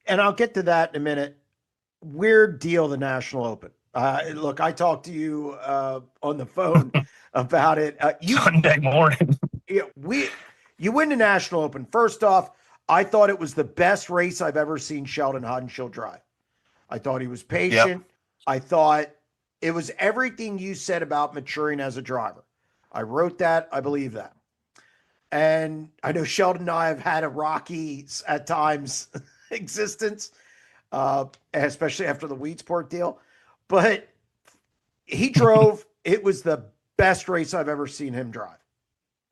and I'll get to that in a minute. Weird deal, the National Open. Look, I talked to you on the phone about it. Sunday morning. We you win the National Open. First off, I thought it was the best race I've ever seen Sheldon Haudenschild drive. I thought he was Yep. patient. I thought it was everything you said about maturing as a driver. I wrote that. I believe that. And I know Sheldon and I have had a rocky at times existence, especially after the Weedsport deal. But he drove. It was the best race I've ever seen him drive,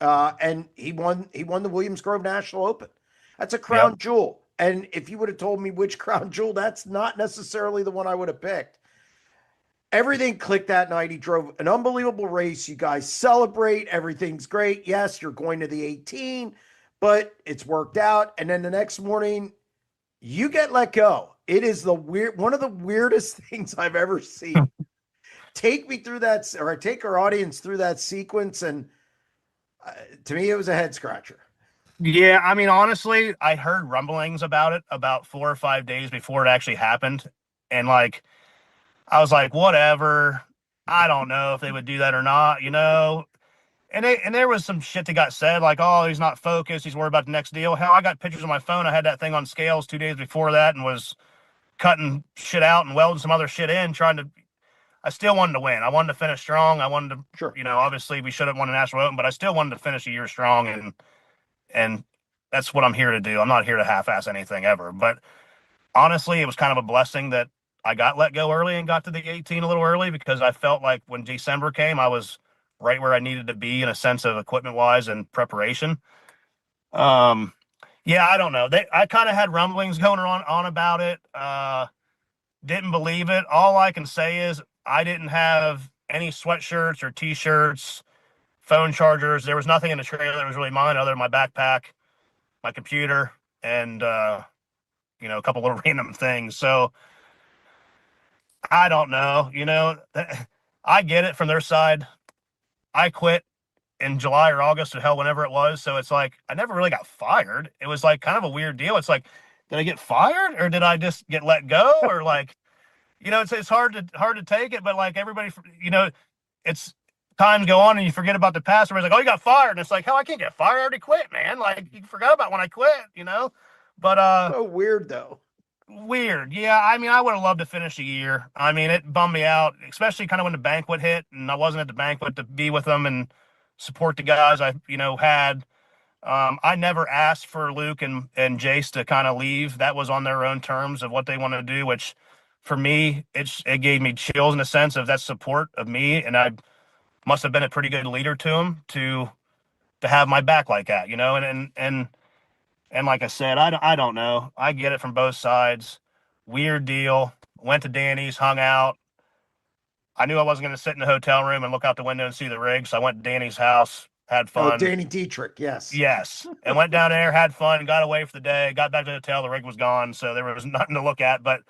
and he won. He won the Williams Grove National Open. That's a Yep. crown jewel. And if you would have told me which crown jewel, that's not necessarily the one I would have picked. Everything clicked that night. He drove an unbelievable race. You guys celebrate. Everything's great. Yes, you're going to the 18, but it's worked out. And then the next morning, you get let go. It is one of the weirdest things I've ever seen. Take me through that, or take our audience through that sequence. And to me, it was a head scratcher. Yeah, I mean, honestly, I heard rumblings about it about 4 or 5 days before it actually happened. And like, I was like, whatever. I don't know if they would do that or not. And there was some shit that got said, like, oh, he's not focused. He's worried about the next deal. Hell, I got pictures on my phone. I had that thing on scales 2 days before that and was cutting shit out and welding some other shit in, I still wanted to win. I wanted to finish strong. I wanted to, Sure. obviously we should have won the National Open, but I still wanted to finish a year strong. And that's what I'm here to do. I'm not here to half-ass anything ever. But honestly, it was kind of a blessing that I got let go early and got to the 18 a little early, because I felt like when December came, I was right where I needed to be in a sense of equipment-wise and preparation. Um, yeah, I don't know. I kind of had rumblings going on about it. Didn't believe it. All I can say is I didn't have any sweatshirts or T-shirts, phone chargers. There was nothing in the trailer that was really mine other than my backpack, my computer, and a couple little random things. So I don't know. I get it from their side. I quit in July or August or hell, whenever it was. So it's like I never really got fired. It was like kind of a weird deal. It's like, did I get fired or did I just get let go? Or like, it's hard to take it, but like everybody, it's times go on and you forget about the past. Everybody's like, oh, you got fired. And it's like, hell, I can't get fired. I already quit, man. Like, you forgot about when I quit. But So weird, though. weird. Yeah, I mean, I would have loved to finish a year. I mean, it bummed me out, especially kind of when the banquet hit and I wasn't at the banquet to be with them and support the guys had. I never asked for Luke and Jace to kind of leave. That was on their own terms of what they wanted to do, which for me, it gave me chills in the sense of that support of me. And I must have been a pretty good leader to him to have my back like that. And like I said, I don't know. I get it from both sides. Weird deal. Went to Danny's, hung out. I knew I wasn't going to sit in the hotel room and look out the window and see the rig. So I went to Danny's house, had Oh, fun. Danny Dietrich. Yes. Yes. And went down there, had fun, got away for the day, got back to the hotel. The rig was gone. So there was nothing to look at. But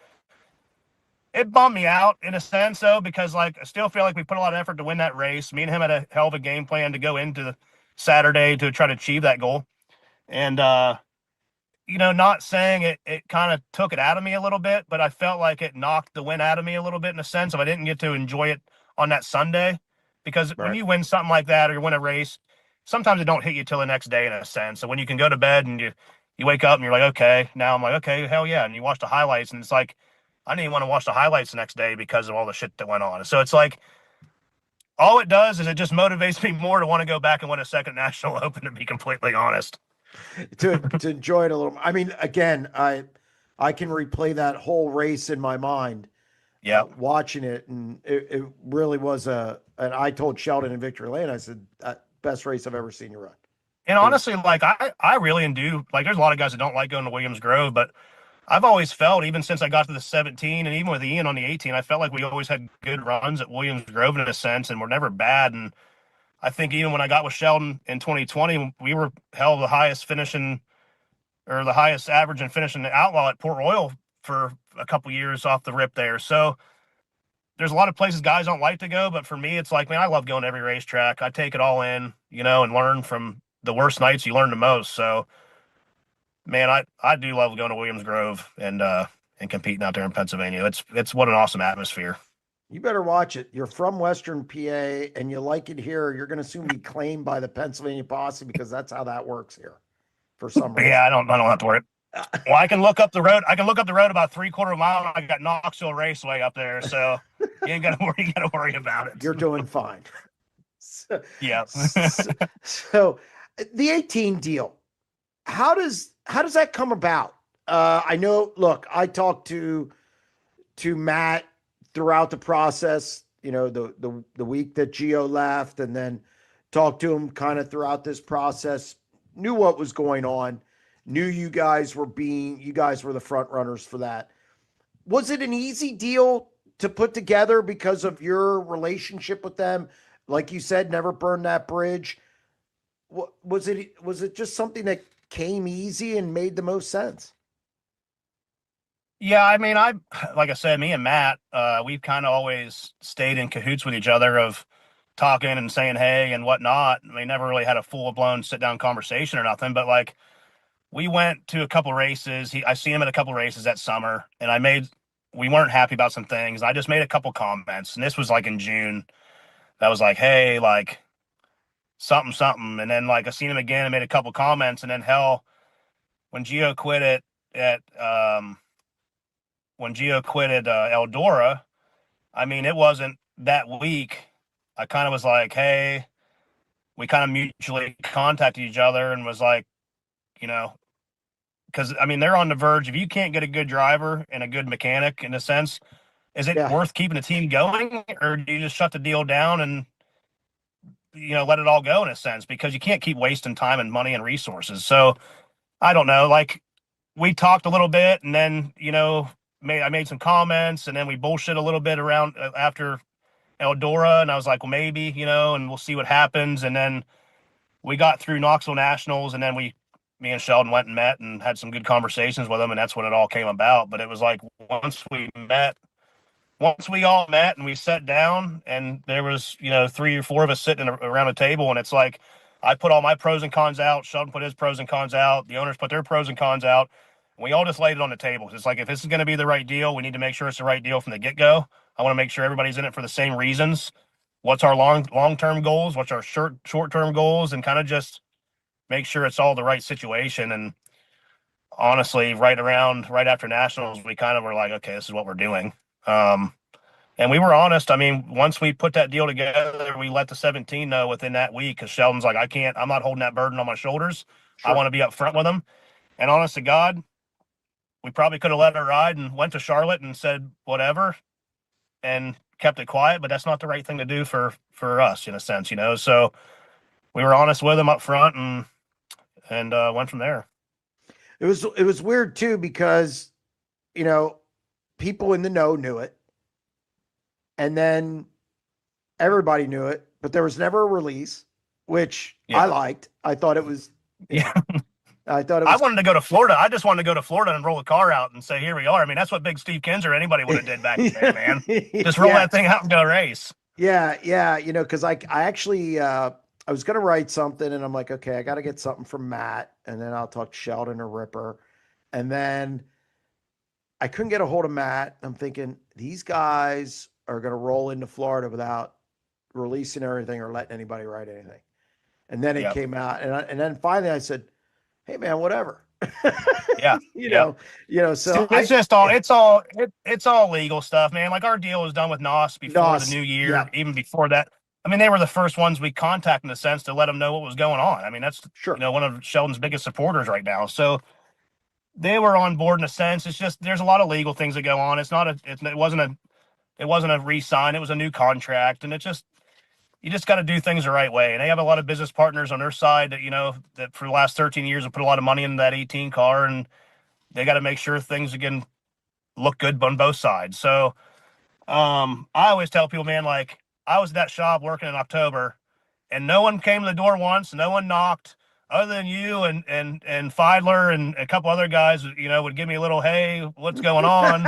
it bummed me out in a sense, though, because like I still feel like we put a lot of effort to win that race. Me and him had a hell of a game plan to go into Saturday to try to achieve that goal. And, not saying it kind of took it out of me a little bit, but I felt like it knocked the win out of me a little bit in a sense of I didn't get to enjoy it on that Sunday. Because when Right. you win something like that or you win a race, sometimes it don't hit you till the next day in a sense. So when you can go to bed and you wake up and you're like, okay, now I'm like, okay, hell yeah. And you watch the highlights and it's like, I didn't even want to watch the highlights the next day because of all the shit that went on. So it's like, all it does is it just motivates me more to want to go back and win a second national open, to be completely honest. To enjoy it a little. I mean, again, I can replay that whole race in my mind, Yep. watching it, and it really was a. And I told Sheldon in Victory Lane, I said, best race I've ever seen you run. And It was honestly, like I really do. Like, there's a lot of guys that don't like going to Williams Grove, but I've always felt, even since I got to the 17 and even with Ian on the 18, I felt like we always had good runs at Williams Grove in a sense, and we're never bad. And I think even when I got with Sheldon in 2020, we were held the highest finishing or the highest average in finishing the Outlaw at Port Royal for a couple years off the rip there. So there's a lot of places guys don't like to go, but for me, it's like, man, I love going to every racetrack. I take it all in, and learn from the worst nights. You learn the most. So man, I do love going to Williams Grove and competing out there in Pennsylvania. It's what an awesome atmosphere. You better watch it. You're from Western PA and you like it here. You're going to soon be claimed by the Pennsylvania posse because that's how that works here for some Yeah, reason. I don't have to worry. Well, I can look up the road. I can look up the road about 3/4 mile. I got Knoxville Raceway up there, so you ain't gotta worry. You gotta worry about it. You're doing fine. So, Yeah. so the 18 deal, how does that come about? I know, look, I talked to Matt throughout the process, the week that Gio left, and then talked to him kind of throughout this process, knew what was going on, knew you guys were the front runners for that. Was it an easy deal to put together because of your relationship with them? Like you said, never burn that bridge. Was it just something that came easy and made the most sense? Yeah, I mean, like I said, me and Matt, we've kind of always stayed in cahoots with each other of talking and saying hey and whatnot. We never really had a full blown sit down conversation or nothing, but like we went to a couple races. I seen him at a couple races that summer, and we weren't happy about some things. I just made a couple comments, and this was like in June. That was like, hey, like something, something. And then like I seen him again and made a couple comments. And then hell, when Gio quit it at when Gio quit at Eldora, I mean, it wasn't that week. I kind of was like, hey, we kind of mutually contacted each other and was like, you know, because I mean, they're on the verge. If you can't get a good driver and a good mechanic in a sense, is it Yeah. worth keeping the team going, or do you just shut the deal down and let it all go in a sense? Because you can't keep wasting time and money and resources. So I don't know. Like we talked a little bit, and then I made some comments, and then we bullshit a little bit around after Eldora, and I was like, well, maybe and we'll see what happens. And then we got through Knoxville Nationals, and then me and Sheldon went and met and had some good conversations with them, and that's when it all came about. But it was like once we all met and we sat down and there was 3 or 4 of us sitting around a table, and it's like I put all my pros and cons out, Sheldon put his pros and cons out, the owners put their pros and cons out, and we all just laid it on the table. It's like, if this is going to be the right deal, we need to make sure it's the right deal from the get-go. I want to make sure everybody's in it for the same reasons. What's our long-term goals, what's our short-term goals, and kind of just make sure it's all the right situation. And honestly, right after nationals, we kind of were like, okay, this is what we're doing. um, and we were honest. I mean, once we put that deal together, we let the 17 know within that week, because Sheldon's like, I'm not holding that burden on my shoulders. I Sure. want to be up front with them. And honest to God, we probably could have let it ride and went to Charlotte and said whatever and kept it quiet, but that's not the right thing to do for us in a sense. So we were honest with them up front and went from there. It was weird too because you know people in the know knew it, and then everybody knew it, but there was never a release, which I Yeah. liked. I thought it was, you Yeah. know, I thought it I was. wanted to go to Florida. I just wanted to go to Florida and roll a car out and say, here we are. I mean, that's what Big Steve Kinzer, anybody would have did back in the day, man. Just roll Yeah, that thing out and go race. yeah. Because I actually I was gonna write something, and I'm like, okay, I got to get something from Matt, and then I'll talk to Sheldon or Ripper, and then I couldn't get a hold of Matt. I'm thinking these guys are gonna roll into Florida without releasing everything or letting anybody write anything. And then it Yeah. came out, and then finally I said, "Hey, man, whatever." Yeah. you Yeah. know, So It's just all it's all legal stuff, man. Like our deal was done with NOS before the Nos, new year, yeah, even before that. I mean, they were the first ones we contacted in a sense to let them know what was going on. I mean, that's sure. one of Sheldon's biggest supporters right now. So they were on board in a sense. It's just there's a lot of legal things that go on. It wasn't a re-sign. It was a new contract, and you just got to do things the right way. And they have a lot of business partners on their side that that for the last 13 years have put a lot of money into that 18 car, and they got to make sure things again look good on both sides. So I always tell people, man, like I was at that shop working in October, and no one came to the door once, no one knocked, other than you and Feidler and a couple other guys. Would give me a little, hey, what's going on?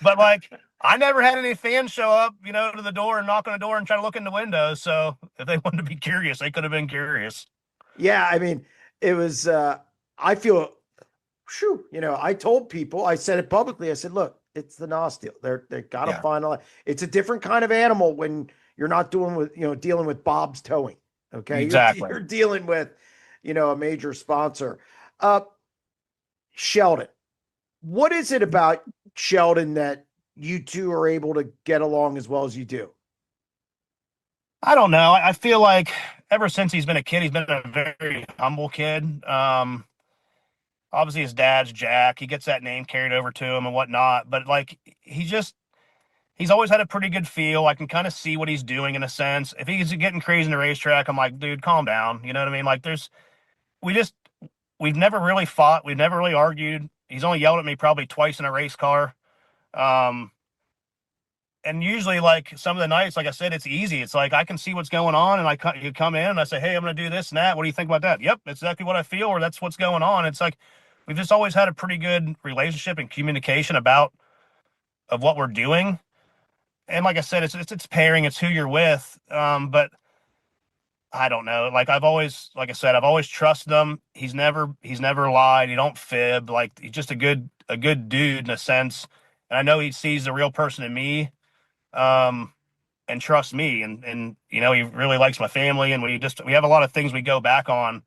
But like, I never had any fans show up, to the door and knock on the door and try to look in the windows. So if they wanted to be curious, they could have been curious. Yeah, I mean, it was. I feel. Shoo, I told people, I said it publicly. I said, look, it's the NOS deal. They got to Yeah, finalize. It's a different kind of animal when you're not dealing with Bob's towing. Okay, you're exactly. you're dealing with, a major sponsor. Uh, Sheldon, what is it about Sheldon that you two are able to get along as well as you do? I don't know. I feel like ever since he's been a kid, he's been a very humble kid. Obviously his dad's Jack. He gets that name carried over to him and whatnot. But like he's always had a pretty good feel. I can kind of see what he's doing in a sense. If he's getting crazy in the racetrack, I'm like, dude, calm down. You know what I mean? Like we just we've never really fought. We've never really argued. He's only yelled at me probably twice in a race car. Um, and usually, like some of the nights, like I said, it's easy. It's like I can see what's going on, and you come in and I say, "Hey, I'm going to do this and that. What do you think about that?" Yep, that's exactly what I feel, or that's what's going on. It's like we've just always had a pretty good relationship and communication about of what we're doing. And like I said, it's pairing, it's who you're with. But I don't know. Like like I said, I've always trusted him. He's never lied. He don't fib. Like he's just a good dude in a sense. And I know he sees the real person in me. Um, and trusts me and he really likes my family and we have a lot of things we go back on.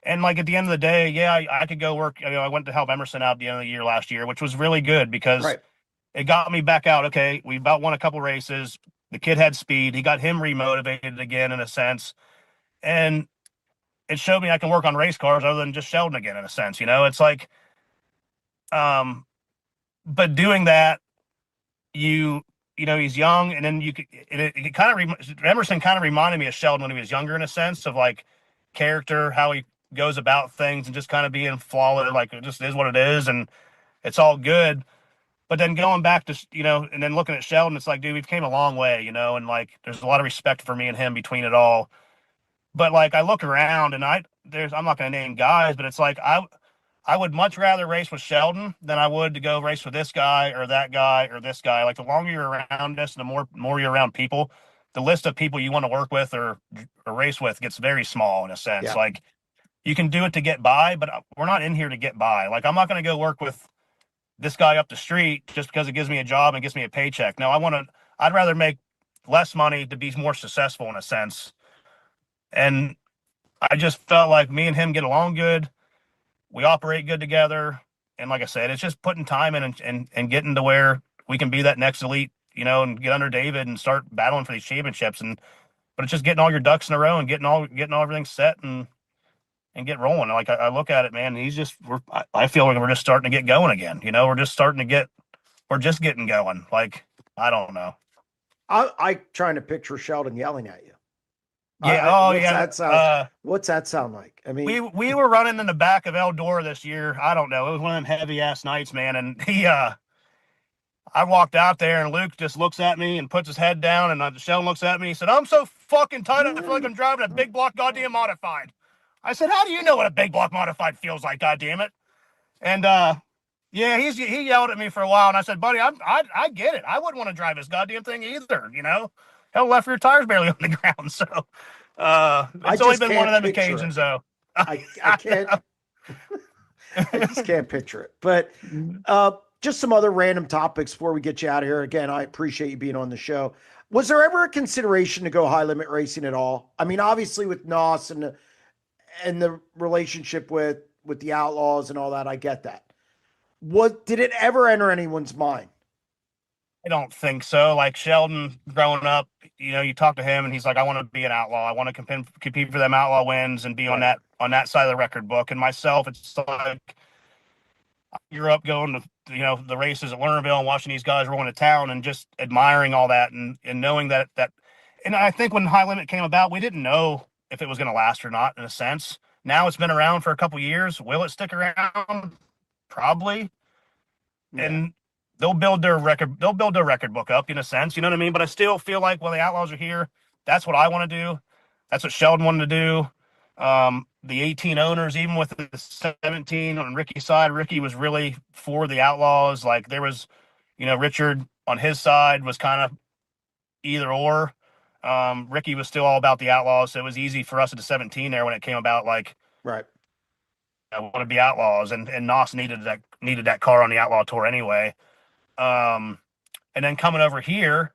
And like at the end of the day, yeah, I could go work. I went to help Emerson out at the end of the year last year, which was really good because Right. it got me back out. Okay, we about won a couple races. The kid had speed. He got him remotivated again in a sense. And it showed me I can work on race cars other than just Sheldon again in a sense. It's like um but doing that, you he's young, and then it kind of Emerson kind of reminded me of Sheldon when he was younger in a sense of like character, how he goes about things and just kind of being flawless, like it just is what it is and it's all good. But then going back to and then looking at Sheldon, it's like, dude, we've came a long way, and like there's a lot of respect for me and him between it all. But like I look around and I'm not going to name guys, but it's like I would much rather race with Sheldon than I would to go race with this guy or that guy or this guy. Like the longer you're around us, the more you're around people, the list of people you want to work with or race with gets very small in a sense. Yeah. Like you can do it to get by, but we're not in here to get by. Like I'm not going to go work with this guy up the street just because it gives me a job and gives me a paycheck. No, I'd rather make less money to be more successful in a sense. And I just felt like me and him get along good. We operate good together. And like I said, it's just putting time in and getting to where we can be that next elite, and get under David and start battling for these championships. But it's just getting all your ducks in a row and getting all everything set and get rolling. Like I look at it, man, I feel like we're just starting to get going again. We're just getting going. Like, I don't know. I trying to picture Sheldon yelling at you. Yeah. Oh What's yeah. that sound? What's that sound like? I mean, We were running in the back of Eldora this year. I don't know. It was one of them heavy ass nights, man. And I walked out there and Luke just looks at me and puts his head down and Sheldon looks at me. He said, "I'm so fucking tired. I feel like I'm driving a big block goddamn modified." I said, "How do you know what a big block modified feels like? Goddamn it!" And yeah, he yelled at me for a while, and I said, "Buddy, I get it. I wouldn't want to drive this goddamn thing either. Hell, left your tires barely on the ground." So I it's only just been one of can't them picture it. occasions, though. I can't. I just can't picture it. But just some other random topics before we get you out of here. Again, I appreciate you being on the show. Was there ever a consideration to go high limit racing at all? I mean, obviously with NOS and the relationship with the Outlaws and all that, I get that. What did it ever enter anyone's mind? I don't think so. Like Sheldon growing up, you talk to him and he's like, "I want to be an outlaw. I want to compete for them outlaw wins and be on Right. that side of the record book." And myself, it's like I grew up going to the races at Lernerville and watching these guys rolling to town and just admiring all that and knowing that. And I think when High Limit came about, we didn't know if it was going to last or not. In a sense, now it's been around for a couple years. Will it stick around? Probably. Yeah. And they'll build their record book up in a sense, you know what I mean? But I still feel like, well, the Outlaws are here. That's what I want to do. That's what Sheldon wanted to do. The 18 owners, even with the 17 on Ricky's side, Ricky was really for the Outlaws. Like there was, Richard on his side was kind of either or. Ricky was still all about the Outlaws, so it was easy for us at the 17 there when it came about. Like Right. want to be outlaws, and Nos needed that car on the Outlaw Tour anyway. And then coming over here,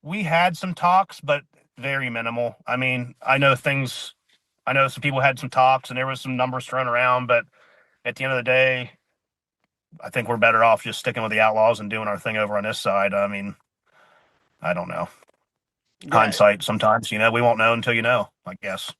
we had some talks, but very minimal. I mean, I know some people had some talks and there was some numbers thrown around, but at the end of the day, I think we're better off just sticking with the Outlaws and doing our thing over on this side. I mean, I don't know. Yeah. Hindsight sometimes, we won't know until you know, I guess.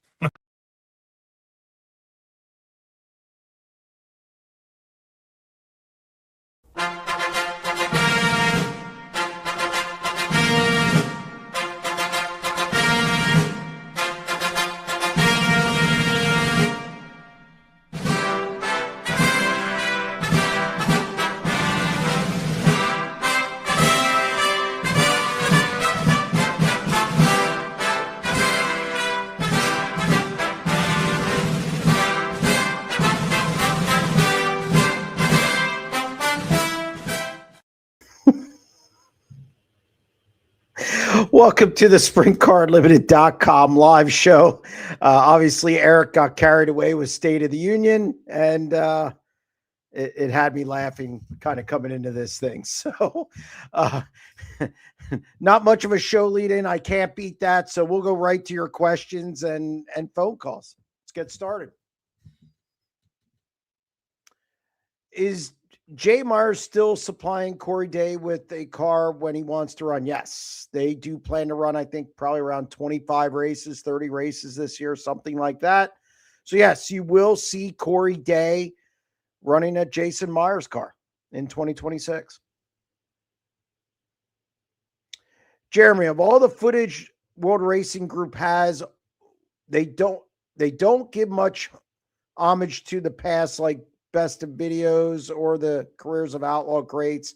Welcome to the SprintCarUnlimited.com live show. Obviously, Eric got carried away with State of the Union, and it had me laughing kind of coming into this thing. So not much of a show lead in. I can't beat that. So we'll go right to your questions and phone calls. Let's get started. Is Jay Myers still supplying Corey Day with a car when he wants to run? Yes, they do plan to run, I think, probably around 25 races, 30 races this year, something like that. So, yes, you will see Corey Day running a Jason Myers car in 2026. Jeremy, of all the footage World Racing Group has, they don't give much homage to the past, like best of videos or the careers of outlaw greats,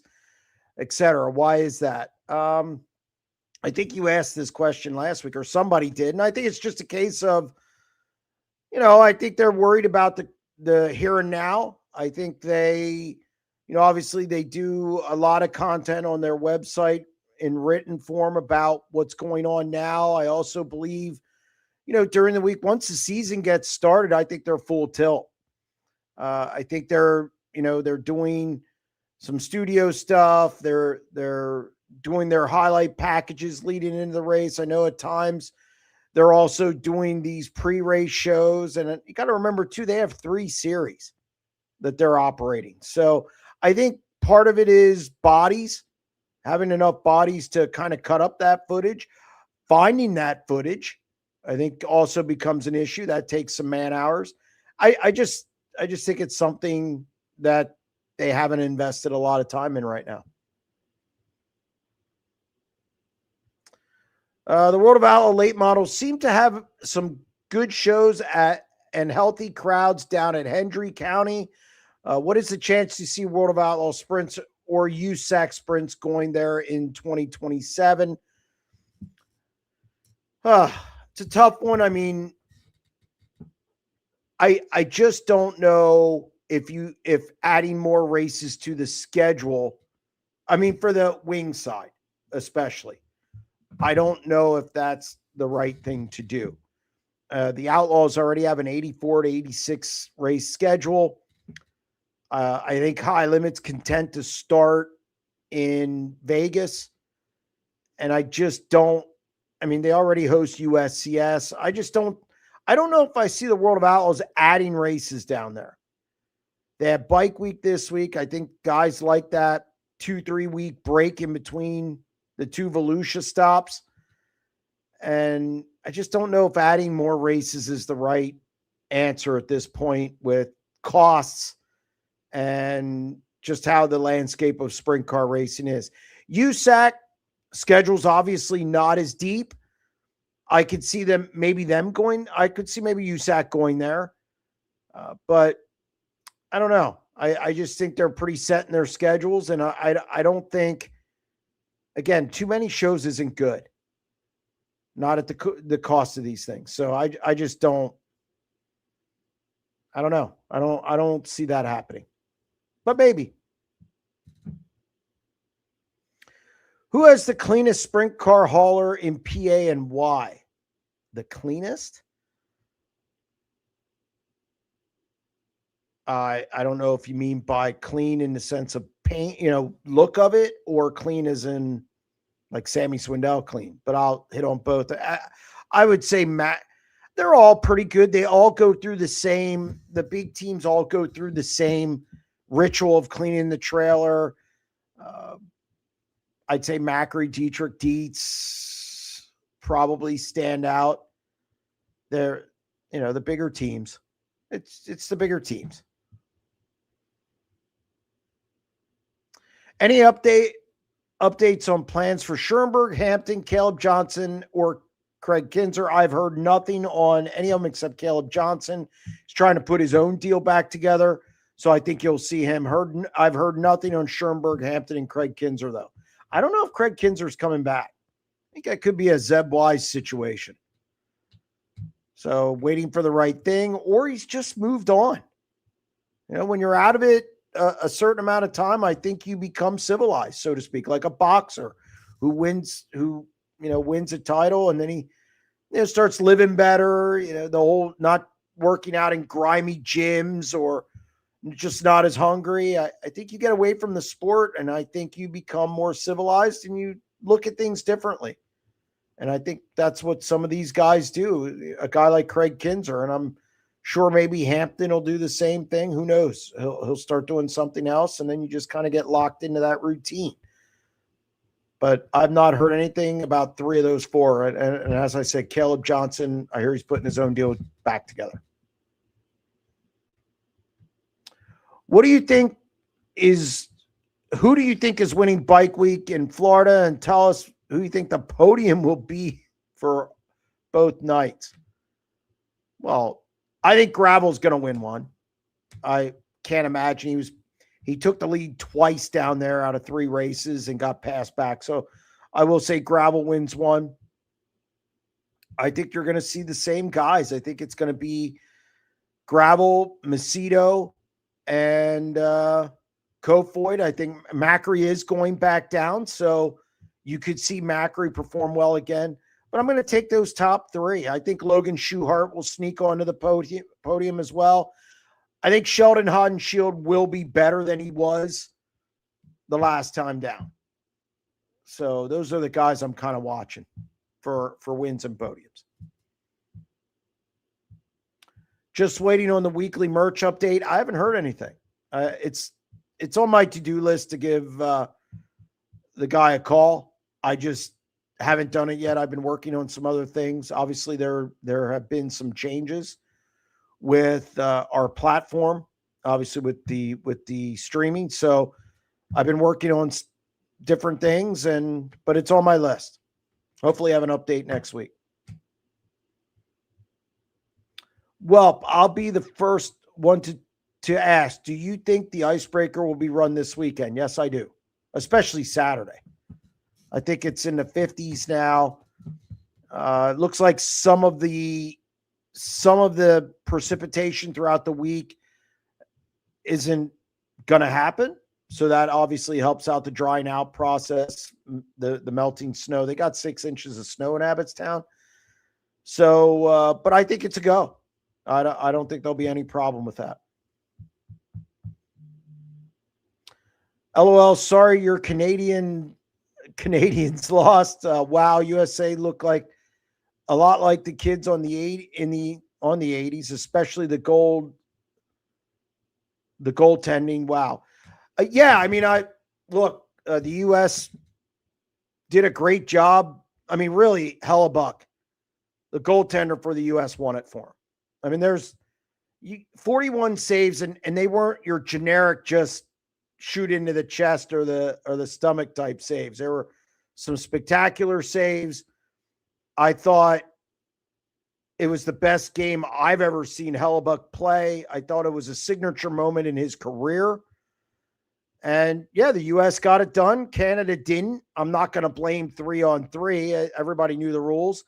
etc. Why is that? I think you asked this question last week, or somebody did, and I think it's just a case of, I think they're worried about the here and now. I think they, obviously they do a lot of content on their website in written form about what's going on now. I also believe, during the week, once the season gets started, I think they're full tilt. I think they're doing some studio stuff. They're doing their highlight packages leading into the race. I know at times they're also doing these pre-race shows, and you got to remember too, they have 3 series that they're operating. So I think part of it is bodies, having enough bodies to kind of cut up that footage. Finding that footage, I think, also becomes an issue. That takes some man hours. I just think it's something that they haven't invested a lot of time in right now. The World of Outlaw late models seem to have some good shows and healthy crowds down at Hendry County. What is the chance to see World of Outlaw sprints or USAC sprints going there in 2027? It's a tough one. I mean, I just don't know if adding more races to the schedule, I mean, for the wing side, especially, I don't know if that's the right thing to do. The Outlaws already have an 84 to 86 race schedule. I think High Limit's content to start in Vegas. And I just don't, I mean, they already host USCS. I don't know if I see the World of Outlaws adding races down there. They have Bike Week this week. I think guys like that 2-3 week break in between the 2 Volusia stops. And I just don't know if adding more races is the right answer at this point with costs and just how the landscape of sprint car racing is. USAC schedule's obviously not as deep. I could see them going. I could see maybe USAC going there. But I don't know. I just think they're pretty set in their schedules. And I don't think, again, too many shows isn't good. Not at the cost of these things. So I just don't. I don't know. I don't see that happening. But maybe. Who has the cleanest sprint car hauler in PA and why? The cleanest? I don't know if you mean by clean in the sense of paint, look of it, or clean as in like Sammy Swindell clean, but I'll hit on both. I would say they're all pretty good. They all go through the big teams all go through the same ritual of cleaning the trailer. I'd say Macri, Dietrich, Dietz probably stand out. They're, the bigger teams. It's the bigger teams. Any updates on plans for Schoenberg, Hampton, Caleb Johnson, or Craig Kinzer? I've heard nothing on any of them except Caleb Johnson. He's trying to put his own deal back together, so I think you'll see him. I've heard nothing on Schoenberg, Hampton, and Craig Kinzer, though. I don't know if Craig Kinzer's coming back. I think that could be a Zeb Wise situation. So waiting for the right thing, or he's just moved on. When you're out of it a certain amount of time, I think you become civilized, so to speak, like a boxer who wins a title, and then he starts living better, the whole not working out in grimy gyms or just not as hungry. I think you get away from the sport, and I think you become more civilized and you look at things differently. And I think that's what some of these guys do. A guy like Craig Kinzer, and I'm sure maybe Hampton will do the same thing. Who knows? He'll start doing something else, and then you just kind of get locked into that routine. But I've not heard anything about three of those four. And as I said, Caleb Johnson, I hear he's putting his own deal back together. Who do you think is winning Bike Week in Florida? And tell us who you think the podium will be for both nights. Well, I think Gravel's going to win one. I can't imagine he took the lead twice down there out of 3 races and got passed back. So I will say Gravel wins one. I think you're going to see the same guys. I think it's going to be Gravel, Macedo, and Kofoid. I think Macri is going back down, so you could see Macri perform well again. But I'm going to take those top 3. I think Logan Schuchart will sneak onto the podium as well. I think Sheldon Haudenschild will be better than he was the last time down. So those are the guys I'm kind of watching for wins and podiums. Just waiting on the weekly merch update. I haven't heard anything. It's on my to-do list to give the guy a call. I just haven't done it yet. I've been working on some other things. Obviously, there have been some changes with our platform, obviously with the streaming. So I've been working on different things, but it's on my list. Hopefully, I have an update next week. Well, I'll be the first one to ask, do you think the Icebreaker will be run this weekend? Yes, I do, especially Saturday. I think it's in the 50s now. It looks like some of the precipitation throughout the week isn't going to happen. So that obviously helps out the drying out process, the melting snow. They got 6 inches of snow in Abbottstown. So, but I think it's a go. I don't think there'll be any problem with that. LOL, sorry your Canadians lost. Wow, USA looked like a lot like the kids on the 80s, especially the goaltending. Wow. Yeah, I mean, the U.S. did a great job. I mean, really, Hellebuck, the goaltender for the U.S. won it for him. I mean, there's 41 saves, and they weren't your generic just shoot into the chest or the stomach type saves. There were some spectacular saves. I thought it was the best game I've ever seen Hellebuck play. I thought it was a signature moment in his career. And yeah, the U.S. got it done. Canada didn't. I'm not going to blame 3-on-3. Everybody knew the rules.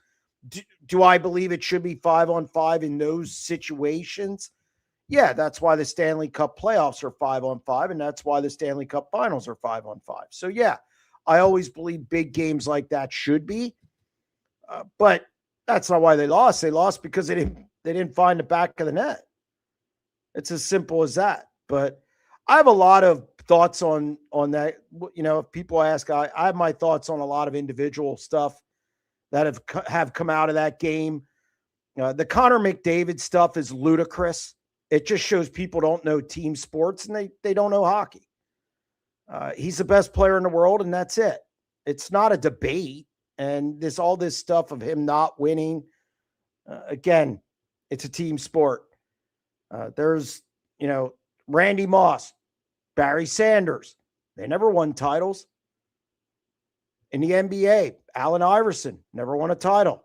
Do I believe it should be 5-on-5 in those situations? Yeah, that's why the Stanley Cup playoffs are 5-on-5, and that's why the Stanley Cup finals are 5-on-5. So yeah, I always believe big games like that should be, but that's not why they lost. They lost because they didn't find the back of the net. It's as simple as that. But I have a lot of thoughts on that. If people ask, I have my thoughts on a lot of individual stuff that have come out of that game. The Connor McDavid stuff is ludicrous. It just shows people don't know team sports and they don't know hockey. He's the best player in the world, and that's it. It's not a debate. And all this stuff of him not winning, again, it's a team sport. There's, Randy Moss, Barry Sanders. They never won titles. In the NBA, Allen Iverson never won a title.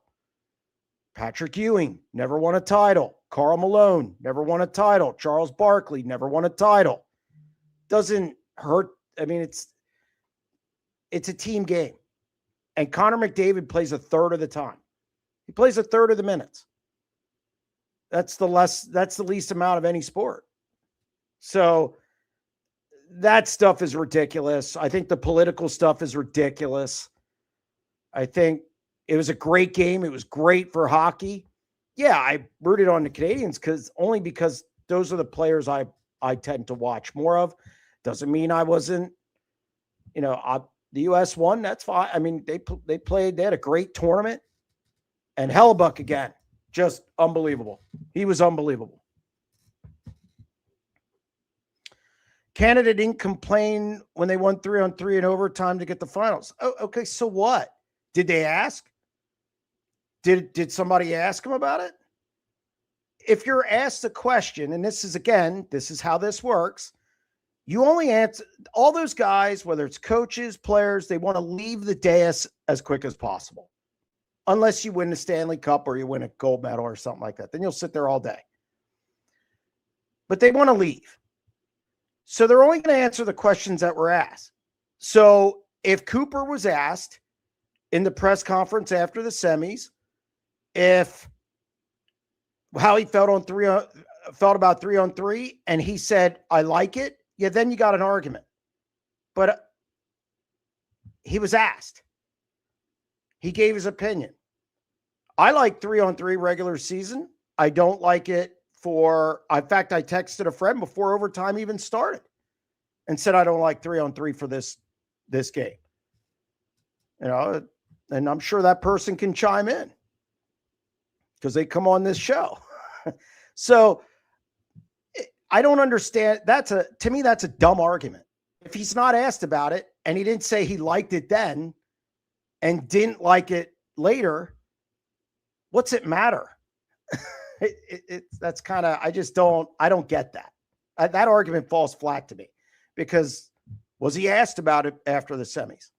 Patrick Ewing never won a title. Karl Malone never won a title. Charles Barkley never won a title. Doesn't hurt. I mean, it's a team game. And Connor McDavid plays a third of the time. He plays a third of the minutes. That's the least amount of any sport. So that stuff is ridiculous. I think the political stuff is ridiculous. I think it was a great game. It was great for hockey. Yeah, I rooted on the Canadians because those are the players I tend to watch more of. Doesn't mean I wasn't, the U.S. won. That's fine. I mean, they played. They had a great tournament. And Hellebuck again, just unbelievable. He was unbelievable. Canada didn't complain when they won 3-on-3 in overtime to get the finals. Oh, okay, so what? Did they ask? Did somebody ask them about it? If you're asked a question, and this is how this works, you only answer. All those guys, whether it's coaches, players, they want to leave the dais as quick as possible. Unless you win the Stanley Cup or you win a gold medal or something like that. Then you'll sit there all day. But they want to leave. So they're only going to answer the questions that were asked. So if Cooper was asked in the press conference after the semis, how he felt about 3-on-3, and he said, I like it, yeah, then you got an argument. But he was asked. He gave his opinion. I like 3-on-3 regular season. I don't like it in fact, I texted a friend before overtime even started and said, I don't like 3-on-3 for this game. And I'm sure that person can chime in because they come on this show. So I don't understand. To me, that's a dumb argument. If he's not asked about it and he didn't say he liked it then and didn't like it later, what's it matter? That's kind of, I don't get that. That argument falls flat to me because was he asked about it after the semis?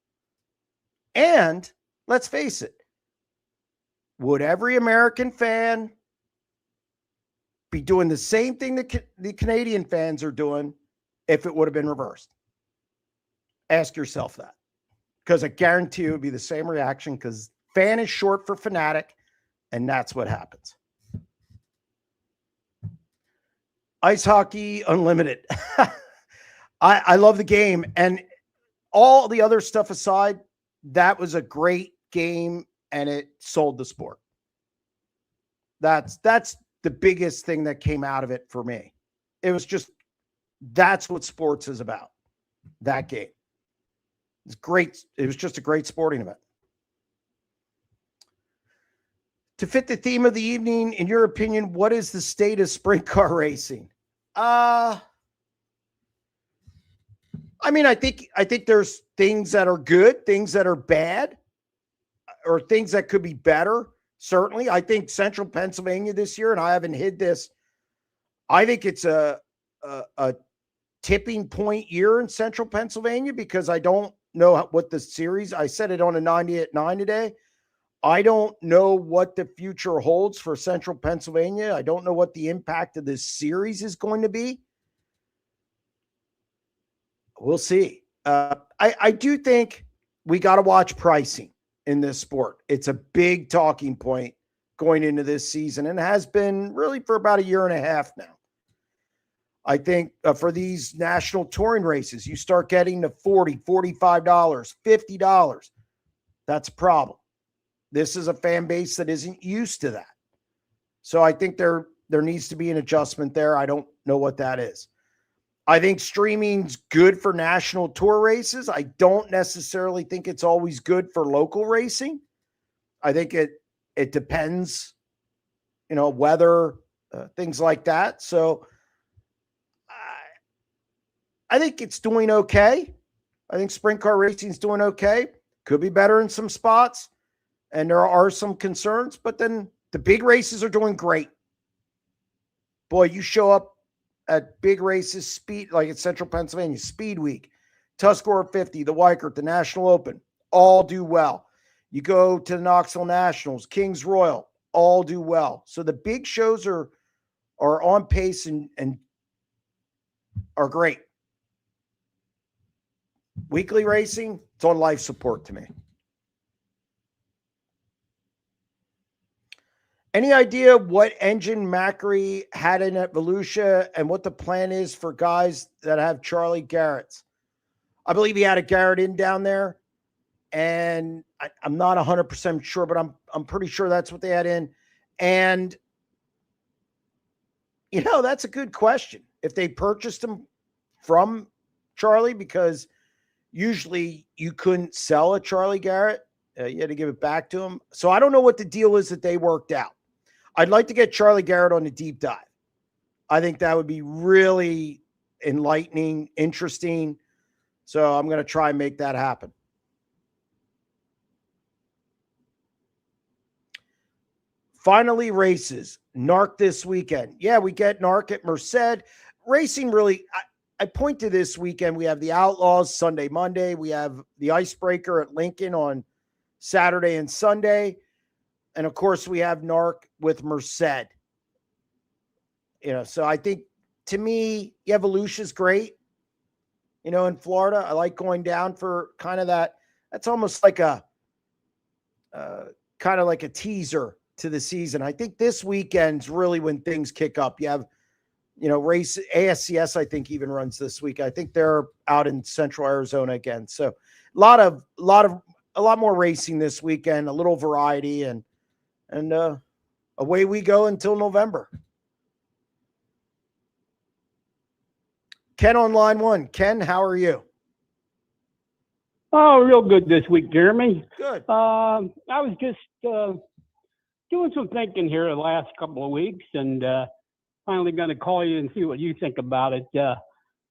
And let's face it, would every American fan be doing the same thing that the Canadian fans are doing if it would have been reversed? Ask yourself that, because I guarantee it would be the same reaction, because fan is short for fanatic, and that's what happens. Ice Hockey Unlimited. I love the game, and all the other stuff aside, that was a great game, and it sold the sport. That's the biggest thing that came out of it for me. It was just, that's what sports is about. That game. It's great. It was just a great sporting event. To fit the theme of the evening, in your opinion, what is the state of sprint car racing? I mean, I think there's things that are good, things that are bad, or things that could be better. Certainly, I think Central Pennsylvania this year, and I haven't hid this, I think it's a tipping point year in Central Pennsylvania, because I don't know what the series, I said it on a 90 at 9 today. I don't know what the future holds for Central Pennsylvania. I don't know what the impact of this series is going to be. We'll see. I do think we got to watch pricing in this sport. It's a big talking point going into this season, and has been really for about a year and a half now. I think for these national touring races, you start getting to $40, $45, $50. That's a problem. This is a fan base that isn't used to that. So I think there needs to be an adjustment there. I don't know what that is. I think streaming's good for national tour races. I don't necessarily think it's always good for local racing. I think it depends, weather, things like that. So I think it's doing okay. I think sprint car racing's doing okay. Could be better in some spots. And there are some concerns, but then the big races are doing great. Boy, you show up at big races, speed, like at Central Pennsylvania, Speed Week, Tuscarora 50, the Weikert, the National Open, all do well. You go to the Knoxville Nationals, Kings Royal, all do well. So the big shows are on pace and are great. Weekly racing, it's on life support to me. Any idea what engine Macri had in at Volusia and what the plan is for guys that have Charlie Garrett's? I believe he had a Garrett in down there, and I'm not 100% sure, but I'm pretty sure that's what they had in. And, that's a good question. If they purchased him from Charlie, because usually you couldn't sell a Charlie Garrett. You had to give it back to him. So I don't know what the deal is that they worked out. I'd like to get Charlie Garrett on the deep dive. I think that would be really enlightening, interesting. So I'm going to try and make that happen. Finally, races. NARC this weekend. Yeah, we get NARC at Merced. Racing really, I point to this weekend. We have the Outlaws Sunday, Monday. We have the Icebreaker at Lincoln on Saturday and Sunday. And of course, we have NARC with Merced. So I think, to me, yeah, Volusia's great. In Florida, I like going down for kind of that. That's almost like a teaser to the season. I think this weekend's really when things kick up. You have, race ASCS, I think even runs this week. I think they're out in Central Arizona again. So a lot more racing this weekend, a little variety, and away we go until November. Ken on line one. Ken, how are you? Oh, real good this week, Jeremy. Good. I was just doing some thinking here the last couple of weeks, and finally going to call you and see what you think about it.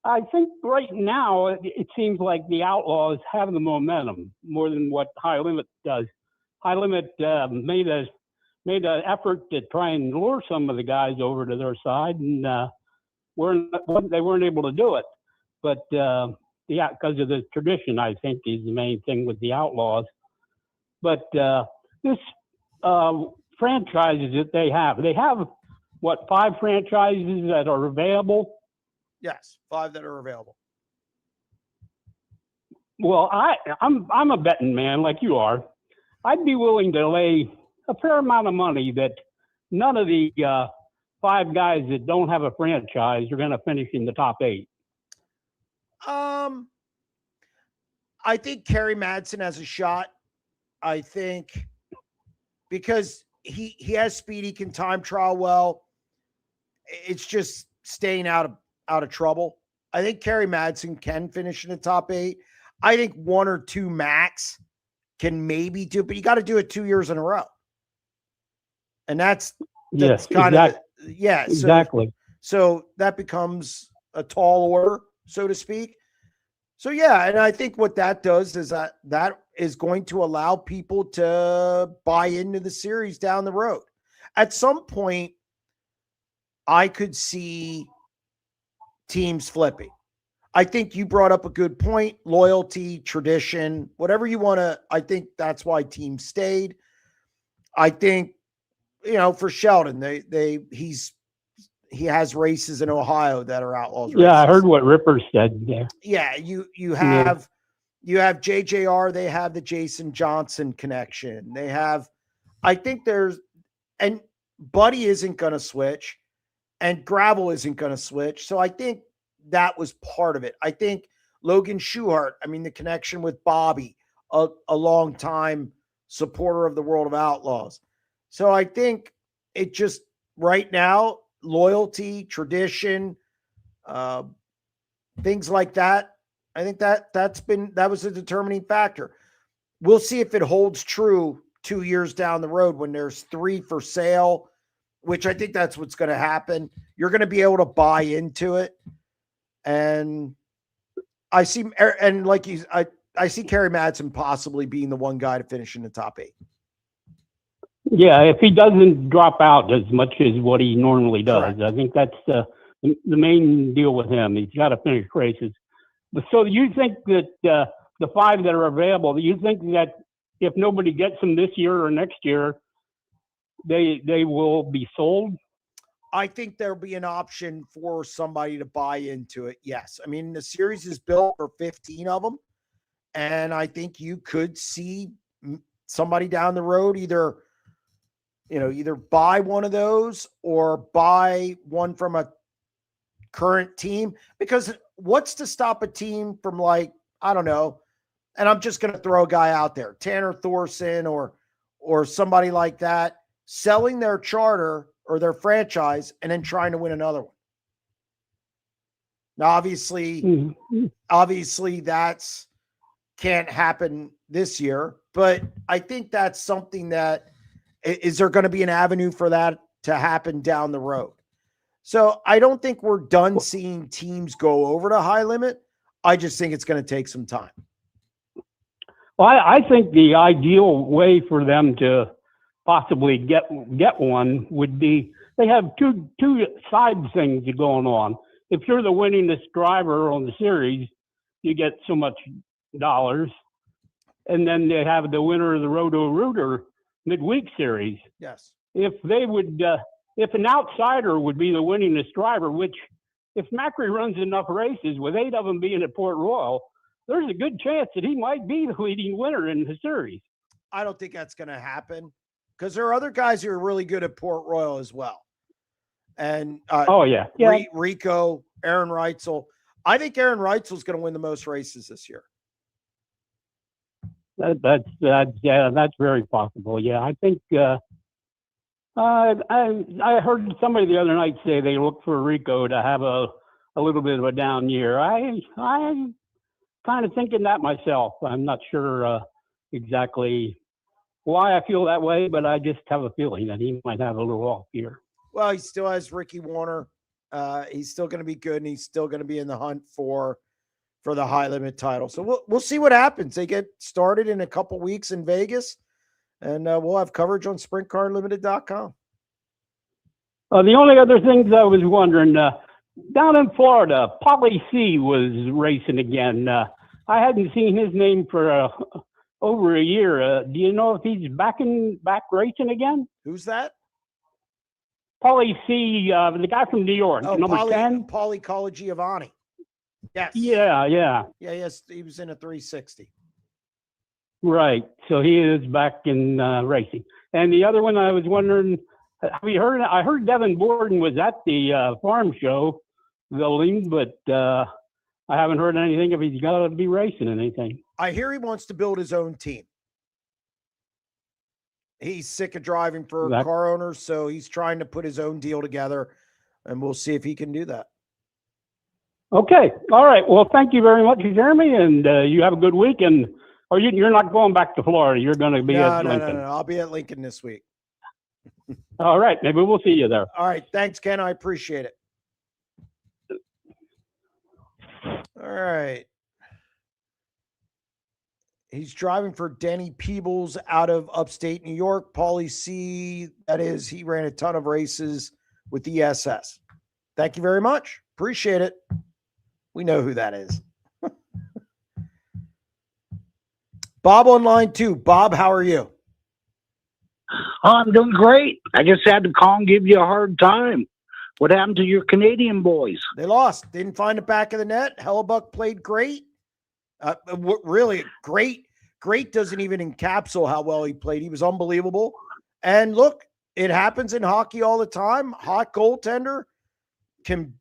I think right now it seems like the Outlaws have the momentum more than what High Limit does. High Limit made an effort to try and lure some of the guys over to their side, and they weren't able to do it. But because of the tradition, I think, is the main thing with the Outlaws. But this franchises that they have, what, 5 franchises that are available? Yes, 5 that are available. Well, I'm a betting man like you are. I'd be willing to lay a fair amount of money that none of the 5 guys that don't have a franchise are going to finish in the top 8. I think Kerry Madsen has a shot. I think because he has speed, he can time trial well. It's just staying out of trouble. I think Kerry Madsen can finish in the top 8. I think 1 or 2 max can maybe do, but you got to do it 2 years in a row. And that's kind of, yeah, exactly. So that becomes a tall order, so to speak. So yeah, and I think what that does is that is going to allow people to buy into the series down the road. At some point, I could see teams flipping. I think you brought up a good point. Loyalty, tradition, whatever you want to, I think that's why teams stayed. I think, for Sheldon, he has races in Ohio that are Outlaws races. Yeah, I heard what Ripper said there. Yeah, you have JJR, they have the Jason Johnson connection. They have, I think and Buddy isn't going to switch and Gravel isn't going to switch. So I think that was part of it. I think Logan Schuchart, the connection with Bobby, a long time supporter of the World of Outlaws. So I think it just right now, loyalty, tradition, uh, things like that. I think that was a determining factor. We'll see if it holds true 2 years down the road when there's 3 for sale, which I think that's what's going to happen. You're going to be able to buy into it. And I see, and like I see Kerry Madsen possibly being the one guy to finish in the top 8. Yeah, if he doesn't drop out as much as what he normally does, Correct. I think that's the main deal with him. He's got to finish races. But so you think that the 5 that are available, you think that if nobody gets them this year or next year, they will be sold? I think there'll be an option for somebody to buy into it. Yes. I mean, the series is built for 15 of them. And I think you could see somebody down the road either buy one of those or buy one from a current team, because what's to stop a team from, like, I don't know, and I'm just going to throw a guy out there, Tanner Thorson or somebody like that, selling their charter or their franchise and then trying to win another one. Now, obviously that's can't happen this year, but I think that's something that is there going to be an avenue for that to happen down the road. So I don't think we're done seeing teams go over to high limit. I just think it's going to take some time. Well, I think the ideal way for them to possibly get one would be they have two side things going on. If you're the winningest driver on the series, you get so much dollars, and then they have the winner of the Roto-Rooter midweek series. Yes. If they would, if an outsider would be the winningest driver, which if Macri runs enough races with 8 of them being at Port Royal, there's a good chance that he might be the leading winner in the series. I don't think that's going to happen because there are other guys who are really good at Port Royal as well. And Rico, Aaron Reitzel. I think Aaron Reitzel is going to win the most races this year. That's very possible. Yeah, I think I heard somebody the other night say they look for Rico to have a little bit of a down year. I'm kind of thinking that myself. I'm not sure exactly why I feel that way, but I just have a feeling that he might have a little off year. Well, he still has Ricky Warner. He's still going to be good, and he's still going to be in the hunt for the high limit title. So we'll see what happens. They get started in a couple weeks in Vegas, and we'll have coverage on SprintCarUnlimited.com. The only other things I was wondering, down in Florida, Pauly C was racing again. I hadn't seen his name for over a year. Do you know if he's back racing again? Who's that? Pauly C, the guy from New York, number 10. Pauly Colagiovanni. Yes. Yeah. Yes, he was in a 360. Right. So he is back in racing. And the other one I was wondering, have you heard? I heard Devin Borden was at the farm show building, but I haven't heard anything if he's got to be racing anything. I hear he wants to build his own team. He's sick of driving for car owners, so he's trying to put his own deal together, and we'll see if he can do that. Okay. All right. Well, thank you very much, Jeremy, and you have a good weekend. Or you're not going back to Florida. You're going to be at Lincoln. No. I'll be at Lincoln this week. All right. Maybe we'll see you there. All right. Thanks, Ken. I appreciate it. All right. He's driving for Denny Peebles out of upstate New York. Pauly C, that is, he ran a ton of races with the ESS. Thank you very much. Appreciate it. We know who that is. Bob on line 2. Bob, how are you? Oh, I'm doing great. I just had to call and give you a hard time. What happened to your Canadian boys? They lost. Didn't find the back of the net. Hellebuck played great. Really great. Great doesn't even encapsulate how well he played. He was unbelievable. And look, it happens in hockey all the time. Hot goaltender can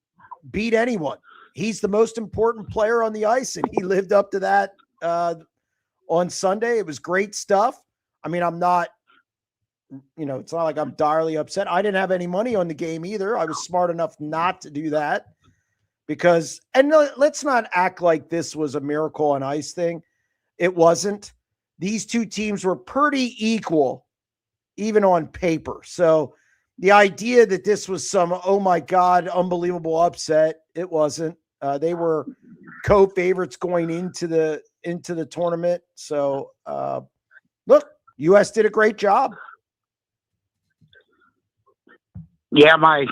beat anyone. He's the most important player on the ice, and he lived up to that on Sunday. It was great stuff. I mean, I'm not, it's not like I'm direly upset. I didn't have any money on the game either. I was smart enough not to do that because, and let's not act like this was a miracle on ice thing. It wasn't. These two teams were pretty equal, even on paper. So the idea that this was some, oh my God, unbelievable upset, it wasn't. They were co-favorites going into the tournament. So look, U.S. did a great job. Yeah, my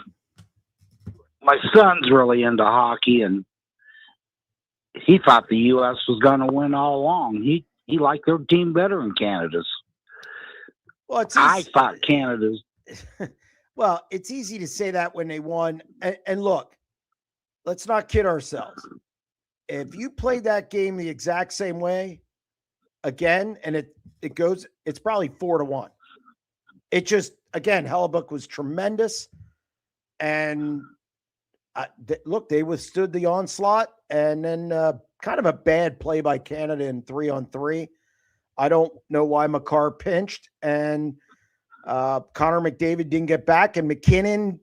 son's really into hockey, and he thought the U.S. was going to win all along. He liked their team better than Canada's. Well, I thought Canada's. Well, it's easy to say that when they won. And look, let's not kid ourselves. If you played that game the exact same way again, and it goes, it's probably 4-1. It just, again, Hellebuck was tremendous. And look, they withstood the onslaught, and then kind of a bad play by Canada in 3-on-3. I don't know why Makar pinched, and Connor McDavid didn't get back, and McKinnon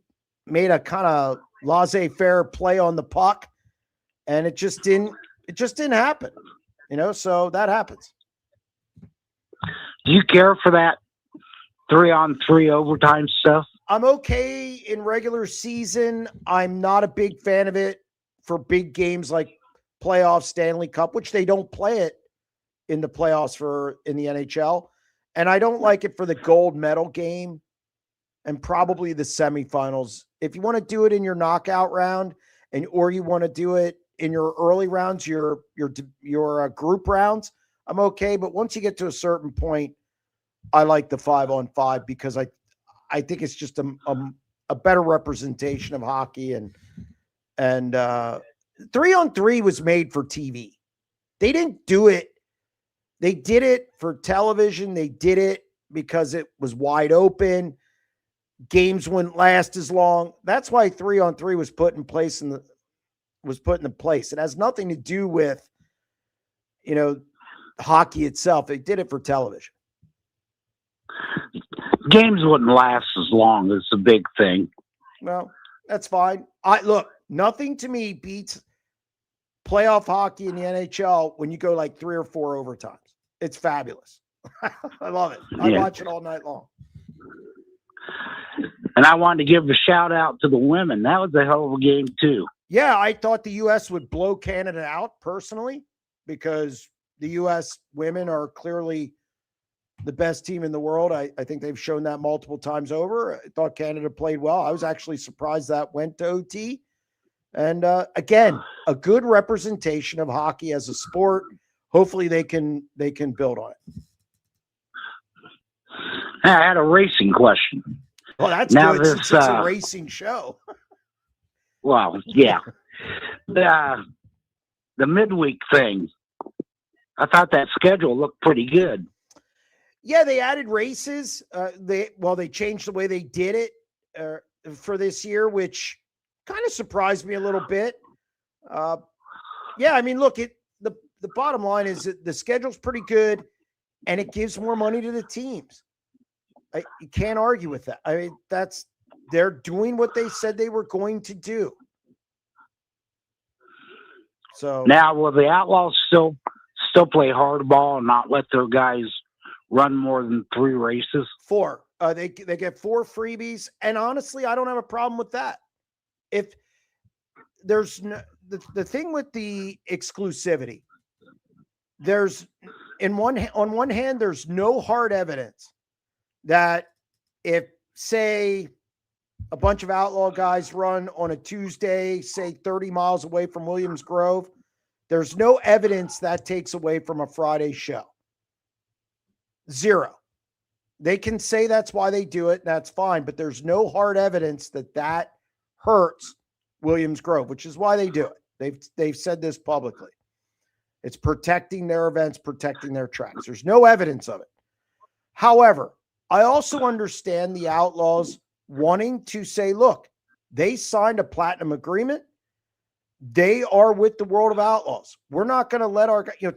made a kind of laissez-faire play on the puck, and it just didn't happen. So that happens. Do you care for that 3-on-3 overtime stuff? I'm okay in regular season. I'm not a big fan of it for big games like playoff Stanley Cup, which they don't play it in the playoffs in the NHL. And I don't like it for the gold medal game and probably the semifinals. If you want to do it in your knockout round or you want to do it in your early rounds, your group rounds, I'm okay. But once you get to a certain point, I like the 5-on-5 because I think it's just a better representation of hockey, and 3-on-3 was made for TV. They didn't do it. They did it for television. They did it because it was wide open. Games wouldn't last as long. That's why 3-on-3 was put in place It has nothing to do with, hockey itself. They did it for television. Games wouldn't last as long. It's a big thing. Well, that's fine. Nothing to me beats playoff hockey in the NHL when you go like 3 or 4 overtimes. It's fabulous. I love it. I watch it all night long. And I wanted to give a shout out to the women. That was a hell of a game too. Yeah, I thought the U.S. would blow Canada out personally because the U.S. women are clearly the best team in the world. I think they've shown that multiple times over. I thought Canada played well. I was actually surprised that went to OT. And again, a good representation of hockey as a sport. Hopefully they can build on it. I had a racing question. Well, that's now good since it's a racing show. Well, yeah. The midweek thing, I thought that schedule looked pretty good. Yeah, they added races. They changed the way they did it for this year, which kind of surprised me a little bit. Yeah, I mean, look, the bottom line is that the schedule's pretty good, and it gives more money to the teams. You can't argue with that. I mean, they're doing what they said they were going to do. So now, will the Outlaws still play hardball and not let their guys run more than 3 races? 4. They get 4 freebies, and honestly, I don't have a problem with that. If there's the thing with the exclusivity, on one hand, there's no hard evidence that if, say, a bunch of Outlaw guys run on a Tuesday, say 30 miles away from Williams Grove, there's no evidence that takes away from a Friday show. 0. They can say that's why they do it, and that's fine, but there's no hard evidence that hurts Williams Grove, which is why they do it. They've said this publicly. It's protecting their events, protecting their tracks. There's no evidence of it. However, I also understand the Outlaws wanting to say, look, they signed a platinum agreement. They are with the World of Outlaws. We're not going to let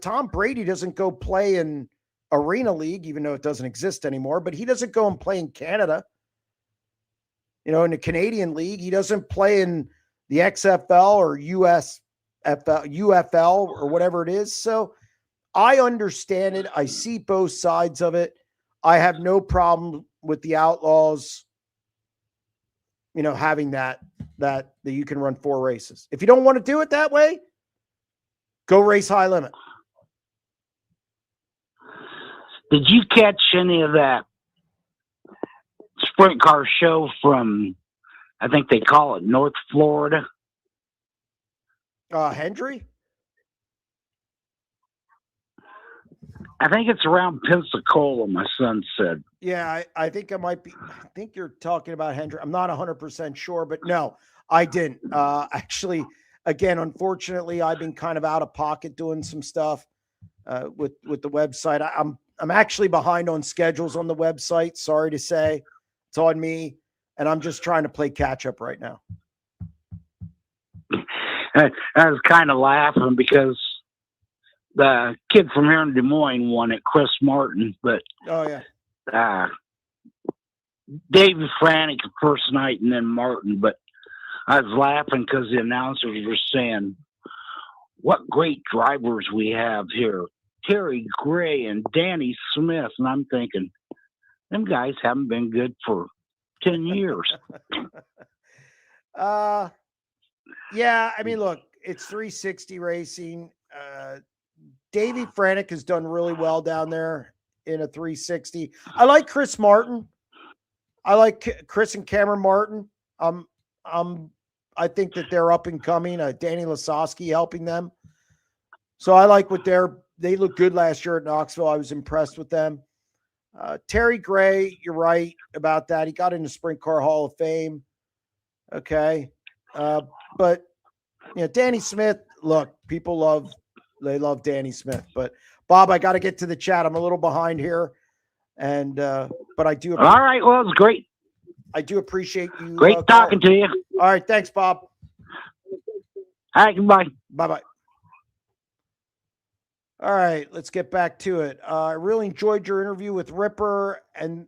Tom Brady doesn't go play in Arena League, even though it doesn't exist anymore, but he doesn't go and play in Canada. In the Canadian League, he doesn't play in the XFL or UFL or whatever it is. So I understand it. I see both sides of it. I have no problem with the Outlaws, having that you can run 4 races. If you don't want to do it that way, go race high limit. Did you catch any of that sprint car show from, I think they call it North Florida? Hendry? I think it's around Pensacola, my son said. Yeah, I think I think you're talking about Hendry. I'm not 100% sure, but no, I didn't. Actually, again, unfortunately, I've been kind of out of pocket doing some stuff with the website. I'm actually behind on schedules on the website. Sorry to say, it's on me, and I'm just trying to play catch up right now. I was kind of laughing because the kid from here in Des Moines won it, Chris Martin, but oh yeah, David Franek the first night and then Martin. But I was laughing because the announcers were saying, "What great drivers we have here, Terry Gray and Danny Smith," and I'm thinking, them guys haven't been good for 10 years. Yeah, I mean, look, it's 360 racing. Davey Franek has done really well down there in a 360. I like Chris Martin. I like Chris and Cameron Martin. I think that they're up and coming. Danny Lasowski helping them. So I like what they look good last year at Knoxville. I was impressed with them. Terry Gray, you're right about that. He got into Sprint Car Hall of Fame. Okay. But Danny Smith, look, people love Danny Smith. But Bob, I got to get to the chat. I'm a little behind here. And but I do. All right. Well, it was great. I do appreciate you. Great talking to you. All right. Thanks, Bob. All right. Goodbye. Bye-bye. All right. Let's get back to it. I really enjoyed your interview with Ripper. And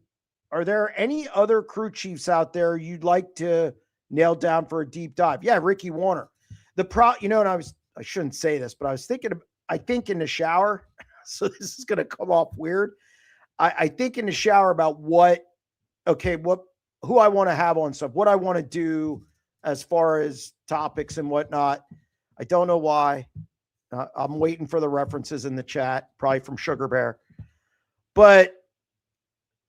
are there any other crew chiefs out there you'd like to nail down for a deep dive? Yeah, Ricky Warner. And I shouldn't say this, but I think in the shower, so this is going to come off weird. I think in the shower about who I want to have on stuff, what I want to do as far as topics and whatnot. I don't know why. I'm waiting for the references in the chat, probably from Sugar Bear. But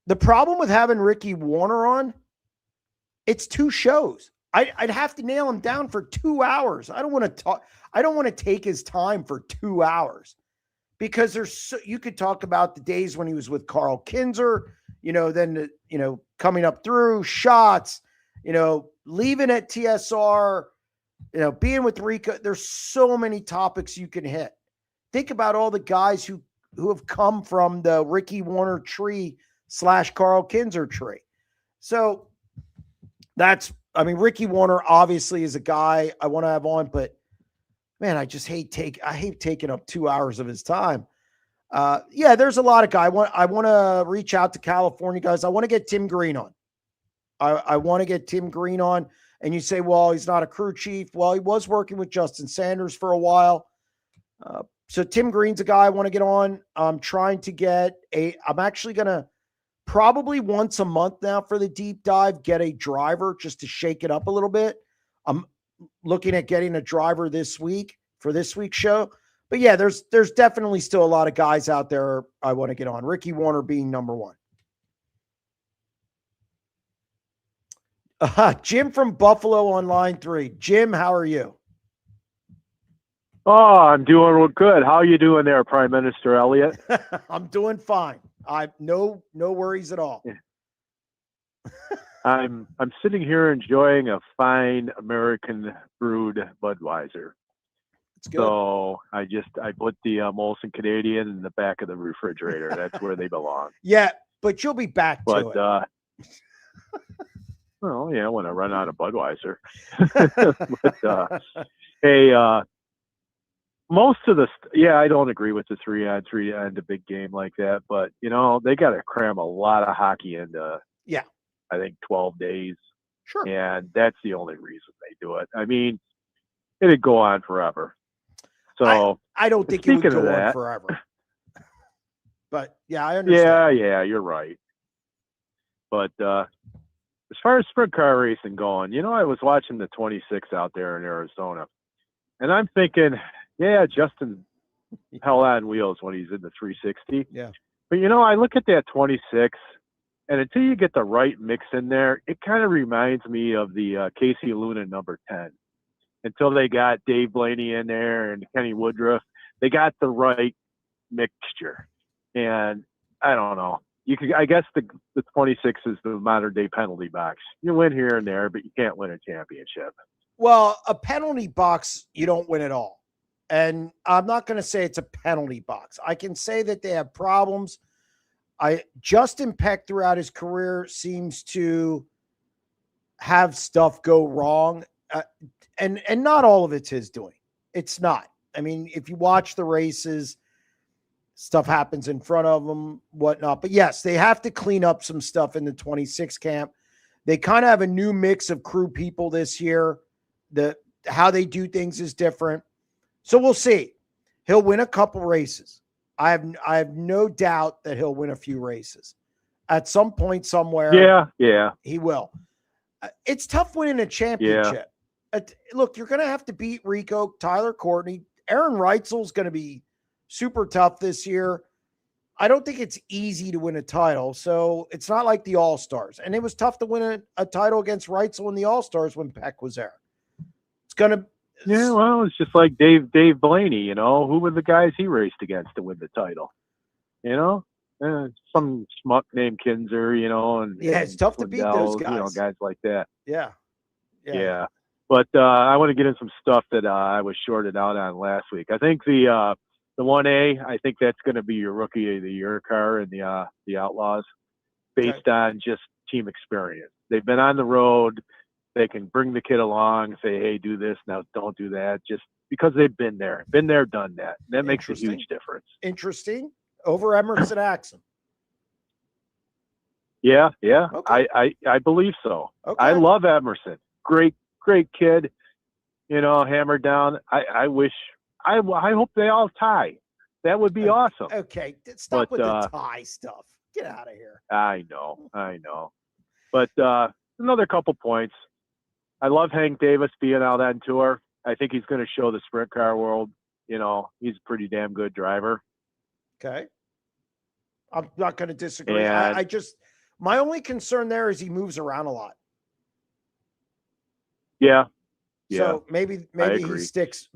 the problem with having Ricky Warner on, it's 2 shows. I'd have to nail him down for 2 hours. I don't want to talk. I don't want to take his time for 2 hours because you could talk about the days when he was with Carl Kinzer, then coming up through shots, leaving at TSR, being with Rico. There's so many topics you can hit. Think about all the guys who have come from the Ricky Warner tree / Carl Kinzer tree. So Ricky Warner obviously is a guy I want to have on, but man, I just hate taking up 2 hours of his time. There's a lot of guys. I want to reach out to California guys. I want to get Tim Green on. I want to get Tim Green on. And you say, well, he's not a crew chief. Well, he was working with Justin Sanders for a while. So Tim Green's a guy I want to get on. I'm actually going to probably once a month now for the deep dive, get a driver just to shake it up a little bit. I'm looking at getting a driver this week for this week's show. But yeah, there's definitely still a lot of guys out there I want to get on. Ricky Warner being number one. Jim from Buffalo on line 3. Jim, how are you? Oh, I'm doing good. How are you doing there, Prime Minister Elliott? I'm doing fine. No worries at all. I'm sitting here enjoying a fine American brewed Budweiser. It's good. So I put the Molson Canadian in the back of the refrigerator. That's where they belong. Yeah, but you'll be back to it. Well, yeah, when I run out of Budweiser. But hey, most of I don't agree with the 3-on-3 big game like that, but they got to cram a lot of hockey into, I think 12 days. Sure. And that's the only reason they do it. I mean, it'd go on forever. So I don't think it would speaking of go on that, forever. But yeah, I understand. yeah, you're right. But as far as sprint car racing going, I was watching the 26 out there in Arizona, and I'm thinking, yeah, Justin hell on wheels when he's in the 360. Yeah. But I look at that 26, and until you get the right mix in there, it kind of reminds me of the Casey Luna number 10. Until they got Dave Blaney in there and Kenny Woodruff, they got the right mixture. And I don't know. I guess the 26 is the modern day penalty box. You win here and there, but you can't win a championship. Well, a penalty box, you don't win at all. And I'm not going to say it's a penalty box. I can say that they have problems. Justin Peck throughout his career seems to have stuff go wrong. And not all of it's his doing. It's not. I mean, if you watch the races, stuff happens in front of them, whatnot. But yes, they have to clean up some stuff in the 26 camp. They kind of have a new mix of crew people this year. How they do things is different. So we'll see. He'll win a couple races. I have no doubt that he'll win a few races. At some point somewhere, yeah. he will. It's tough winning a championship. Look, you're going to have to beat Rico, Tyler Courtney. Aaron Reitzel's going to be super tough this year. I don't think it's easy to win a title, so it's not like the All-Stars. And it was tough to win a title against Reitzel in the All-Stars when Peck was there. It's going to... Yeah, well, it's just like Dave Blaney, who were the guys he raced against to win the title? Some schmuck named Kinzer, and it's tough to beat those guys. Guys like that. Yeah. But I want to get in some stuff that I was shorted out on last week. I think the 1A, I think that's going to be your Rookie of the Year car in the Outlaws, based on just team experience. They've been on the road. They can bring the kid along, say, hey, do this, now don't do that, just because they've been there, done that. That makes a huge difference. Interesting. Over Emerson Axon. Yeah. Okay. I believe so. Okay. I love Emerson. Great kid, hammered down. I hope they all tie. That would be awesome. Okay. Stop with the tie stuff. Get out of here. I know. But another couple points. I love Hank Davis being out on tour. I think he's going to show the sprint car world, he's a pretty damn good driver. Okay. I'm not going to disagree. And my only concern there is he moves around a lot. Yeah. So maybe he sticks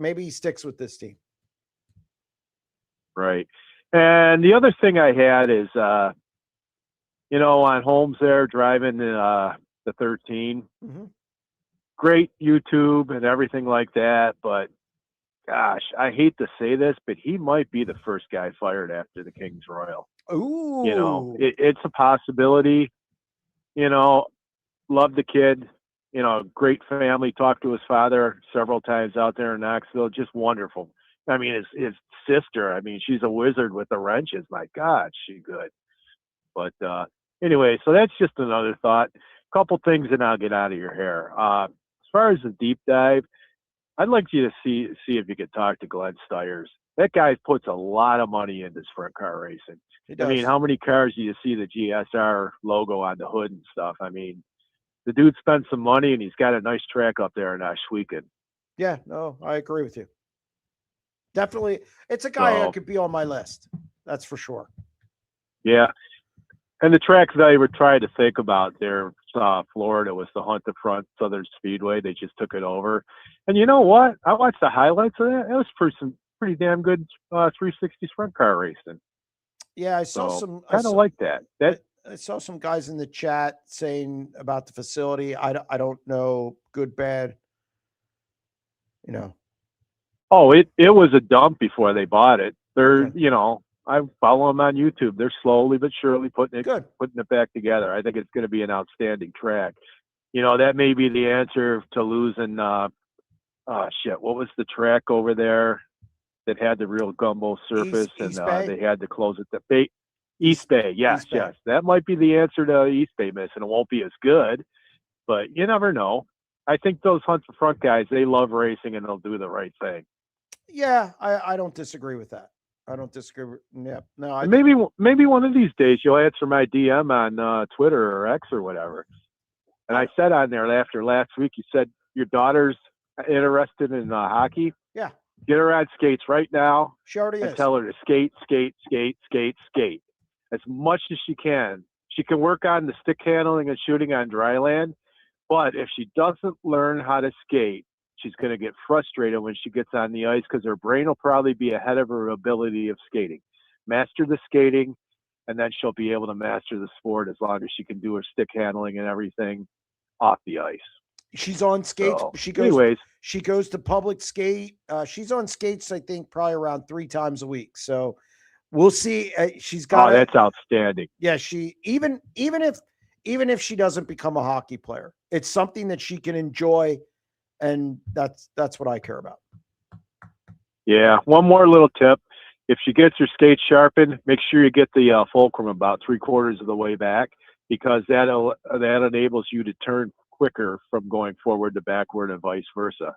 with this team. Right. And the other thing I had is, on Holmes there driving the 13, great YouTube and everything like that. But gosh, I hate to say this, but he might be the first guy fired after the King's Royal. Ooh. It's a possibility. Love the kid. Great family. Talked to his father several times out there in Knoxville. Just wonderful. I mean, his sister, she's a wizard with the wrenches. My God, she's good. But anyway, so that's just another thought. Couple things, and I'll get out of your hair. As far as the deep dive, I'd like you to see if you could talk to Glenn Stiers. That guy puts a lot of money into sprint car racing. How many cars do you see the GSR logo on the hood and stuff? The dude spent some money, and he's got a nice track up there in Ashwegan. Yeah, no, I agree with you. Definitely. It's a guy that could be on my list. That's for sure. Yeah. And the tracks that I would try to think about there, Florida, was the Hunt the Front Southern Speedway. They just took it over. And you know what? I watched the highlights of that. It was pretty damn good 360 sprint car racing. Yeah, I saw some. Kind of like that. I saw some guys in the chat saying about the facility. I don't know, good, bad. Oh, it was a dump before they bought it. They're, I follow them on YouTube. They're slowly but surely putting it back together. I think it's going to be an outstanding track. That may be the answer to losing. What was the track over there that had the real gumbo surface East and Bay? They had to close it? East Bay. Yes, East Bay. yes. That might be the answer to East Bay missing. It won't be as good, but you never know. I think those Hunt the Front guys, they love racing and they'll do the right thing. Yeah, I don't disagree with that. I don't disagree. Yeah, no, I Maybe one of these days you'll answer my DM on Twitter or X or whatever. And I said on there after last week, you said your daughter's interested in hockey. Yeah. Get her on skates right now. She already and is. Tell her to skate as much as she can. She can work on the stick handling and shooting on dry land, but if she doesn't learn how to skate, she's going to get frustrated when she gets on the ice because her brain will probably be ahead of her ability of skating. Master the skating, and then she'll be able to master the sport as long as she can do her stick handling and everything off the ice. She's on skates. So, She goes to public skate. She's on skates, I think, probably around 3 times a week. So we'll see. She's got. Oh, that's outstanding. Yeah, she even if she doesn't become a hockey player, it's something that she can enjoy, and that's what I care about. Yeah. One more little tip: if she gets her skates sharpened, make sure you get the fulcrum about 3/4 of the way back, because that enables you to turn quicker from going forward to backward and vice versa.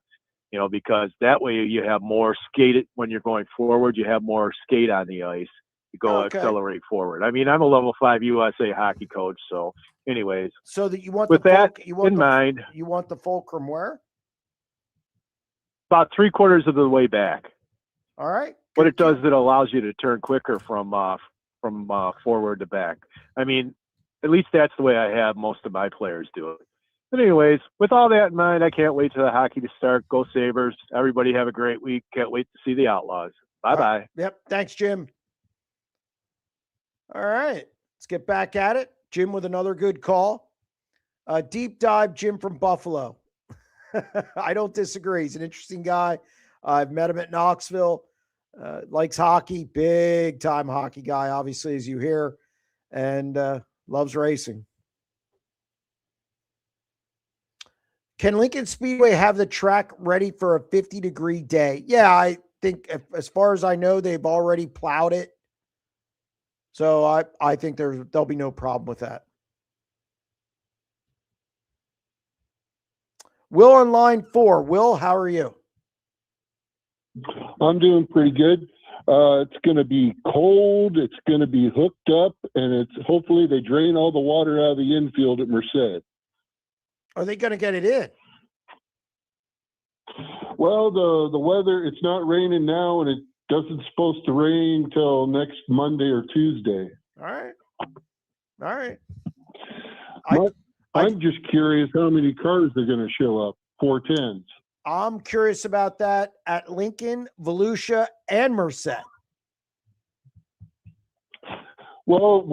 Because that way you have more skate when you're going forward, you have more skate on the ice. You go accelerate forward. I mean, I'm a level 5 USA hockey coach. So anyways, so that you want with that in mind, you want the fulcrum where? About 3/4 of the way back. All right. What it does, it allows you to turn quicker from forward to back. I mean, at least that's the way I have most of my players do it. But anyways, with all that in mind, I can't wait for the hockey to start. Go Sabres. Everybody have a great week. Can't wait to see the Outlaws. Bye-bye. Right. Yep. Thanks, Jim. All right. Let's get back at it. Jim with another good call. Deep dive, Jim from Buffalo. I don't disagree. He's an interesting guy. I've met him at Knoxville. Likes hockey. Big time hockey guy, obviously, as you hear. And loves racing. Can Lincoln Speedway have the track ready for a 50-degree day? Yeah, I think as far as I know, they've already plowed it. So I think there'll be no problem with that. Will on line 4. Will, how are you? I'm doing pretty good. It's going to be cold. It's going to be hooked up, and hopefully they drain all the water out of the infield at Merced. Are they going to get it in? Well, the weather, it's not raining now, and it doesn't supposed to rain till next Monday or Tuesday. All right. I'm just curious how many cars are going to show up. 410s. I'm curious about that at Lincoln, Volusia, and Merced. Well,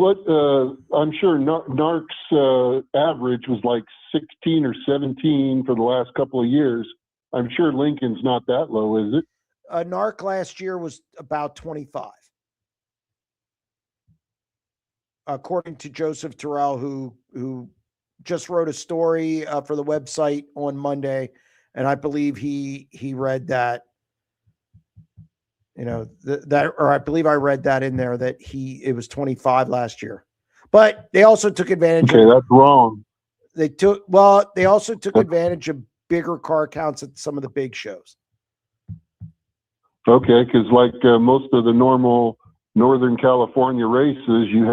I'm sure NARC's average was like 16 or 17 for the last couple of years. I'm sure Lincoln's not that low, is it? NARC last year was about 25. According to Joseph Terrell, who just wrote a story for the website on Monday, and I believe he read that, or I believe I read that in there that it was 25 last year. But they also took advantage. Okay, that's wrong. They also took advantage of bigger car counts at some of the big shows. Okay, because like most of the normal Northern California races, you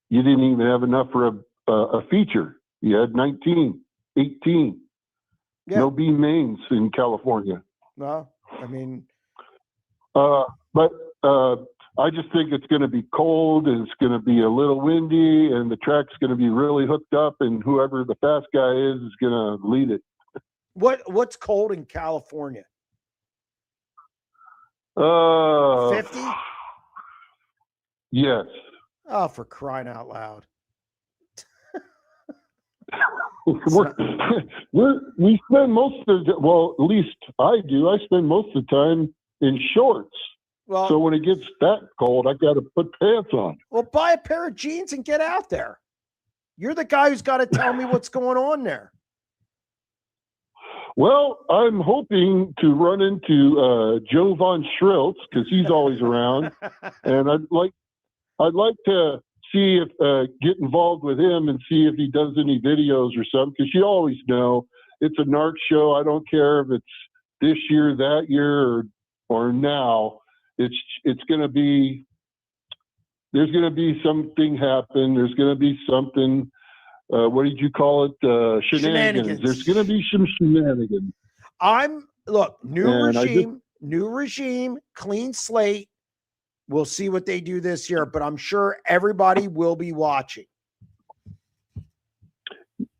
didn't even have enough for a feature. You had 19, 18. Yeah. No B mains in California. Well, I mean, but I just think it's going to be cold, and it's going to be a little windy, and the track's going to be really hooked up, and whoever the fast guy is going to lead it. What's cold in California? 50? Yes. Oh, for crying out loud. We spend most of the, well, at least I do. I spend most of the time in shorts. Well, so when it gets that cold, I got to put pants on. Well, buy a pair of jeans and get out there. You're the guy who's got to tell me what's going on there. Well, I'm hoping to run into Joe Von Schriltz because he's always around, and I'd like to see if get involved with him and see if he does any videos or something, because you always know it's a NARC show. I don't care if it's this year, that year, or now. It's going to be, there's going to be something happen. There's going to be something. What did you call it? Shenanigans. There's going to be some shenanigans. New regime, clean slate. We'll see what they do this year, but I'm sure everybody will be watching.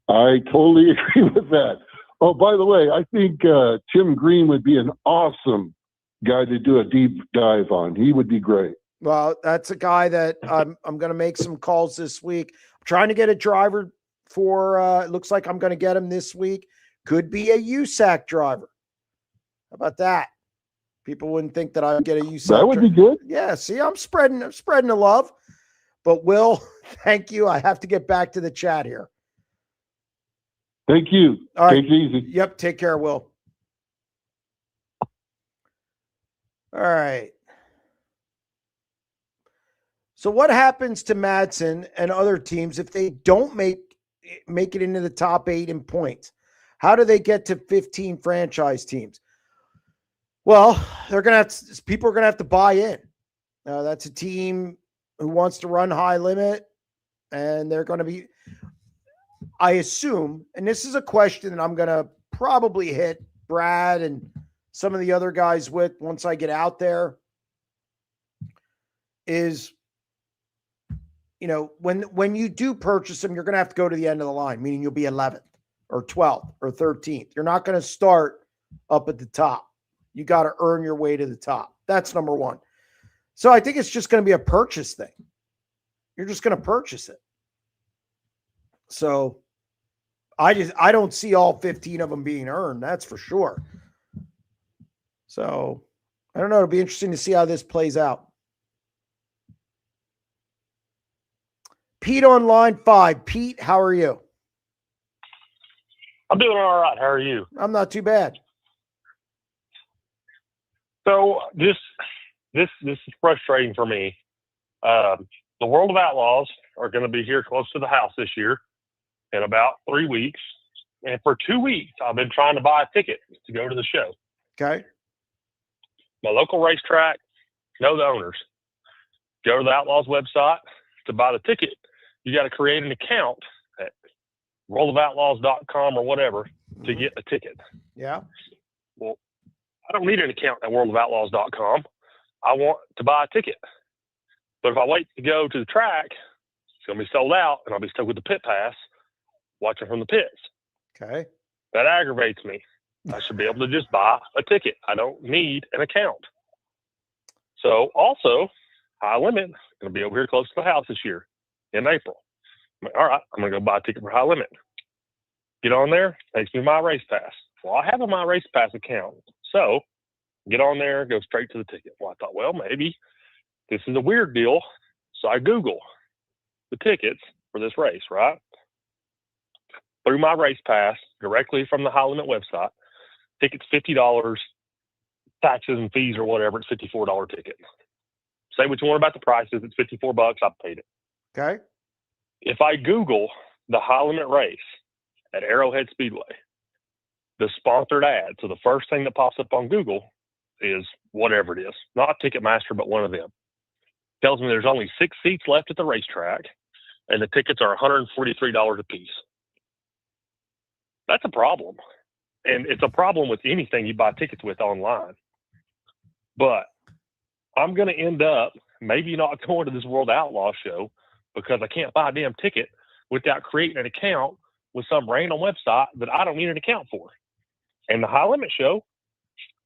I totally agree with that. Oh, by the way, I think Tim Green would be an awesome guy to do a deep dive on. He would be great. Well, that's a guy that I'm going to make some calls this week. I'm trying to get a driver for, it looks like I'm going to get him this week. Could be a USAC driver. How about that? People wouldn't think that I would get a USAC. That would be good. Yeah, see, I'm spreading the love. But Will, thank you. I have to get back to the chat here. Thank you. All right. Take it easy. Yep, take care, Will. All right. So what happens to Madsen and other teams if they don't make it into the top 8 in points? How do they get to 15 franchise teams? Well, people are going to have to buy in. That's a team who wants to run high limit, and they're going to be, I assume, and this is a question that I'm going to probably hit Brad and some of the other guys with once I get out there, is, when you do purchase them, you're going to have to go to the end of the line, meaning you'll be 11th or 12th or 13th. You're not going to start up at the top. You got to earn your way to the top. That's number one. So I think it's just going to be a purchase thing. You're just going to purchase it. So I don't see all 15 of them being earned. That's for sure. So I don't know. It'll be interesting to see how this plays out. Pete on line 5. Pete, how are you? I'm doing all right. How are you? I'm not too bad. So this is frustrating for me. The World of Outlaws are going to be here close to the house this year in about 3 weeks. And for 2 weeks, I've been trying to buy a ticket to go to the show. Okay. My local racetrack, know the owners. Go to the Outlaws website to buy the ticket. You got to create an account at worldofoutlaws.com or whatever to get a ticket. Yeah. Well, I don't need an account at worldofoutlaws.com. I want to buy a ticket. But if I wait to go to the track, it's going to be sold out, and I'll be stuck with the pit pass watching from the pits. Okay. That aggravates me. I should be able to just buy a ticket. I don't need an account. So also, High Limit going to be over here close to the house this year in April. All right, I'm going to go buy a ticket for High Limit. Get on there, takes me to My Race Pass. Well, I have a My Race Pass account. So get on there, go straight to the ticket. Well, I thought, well, maybe this is a weird deal. So I Google the tickets for this race, right? Through My Race Pass, directly from the High Limit website. Ticket's $50, taxes and fees or whatever, it's $54 ticket. Say what you want about the prices, it's $54, I've paid it. Okay. If I Google the High Limit race at Arrowhead Speedway, the sponsored ad, so the first thing that pops up on Google is whatever it is, not Ticketmaster, but one of them. Tells me there's only 6 seats left at the racetrack, and the tickets are $143 a piece. That's a problem. And it's a problem with anything you buy tickets with online. But I'm going to end up maybe not going to this World Outlaw show because I can't buy a damn ticket without creating an account with some random website that I don't need an account for. And the High Limit show,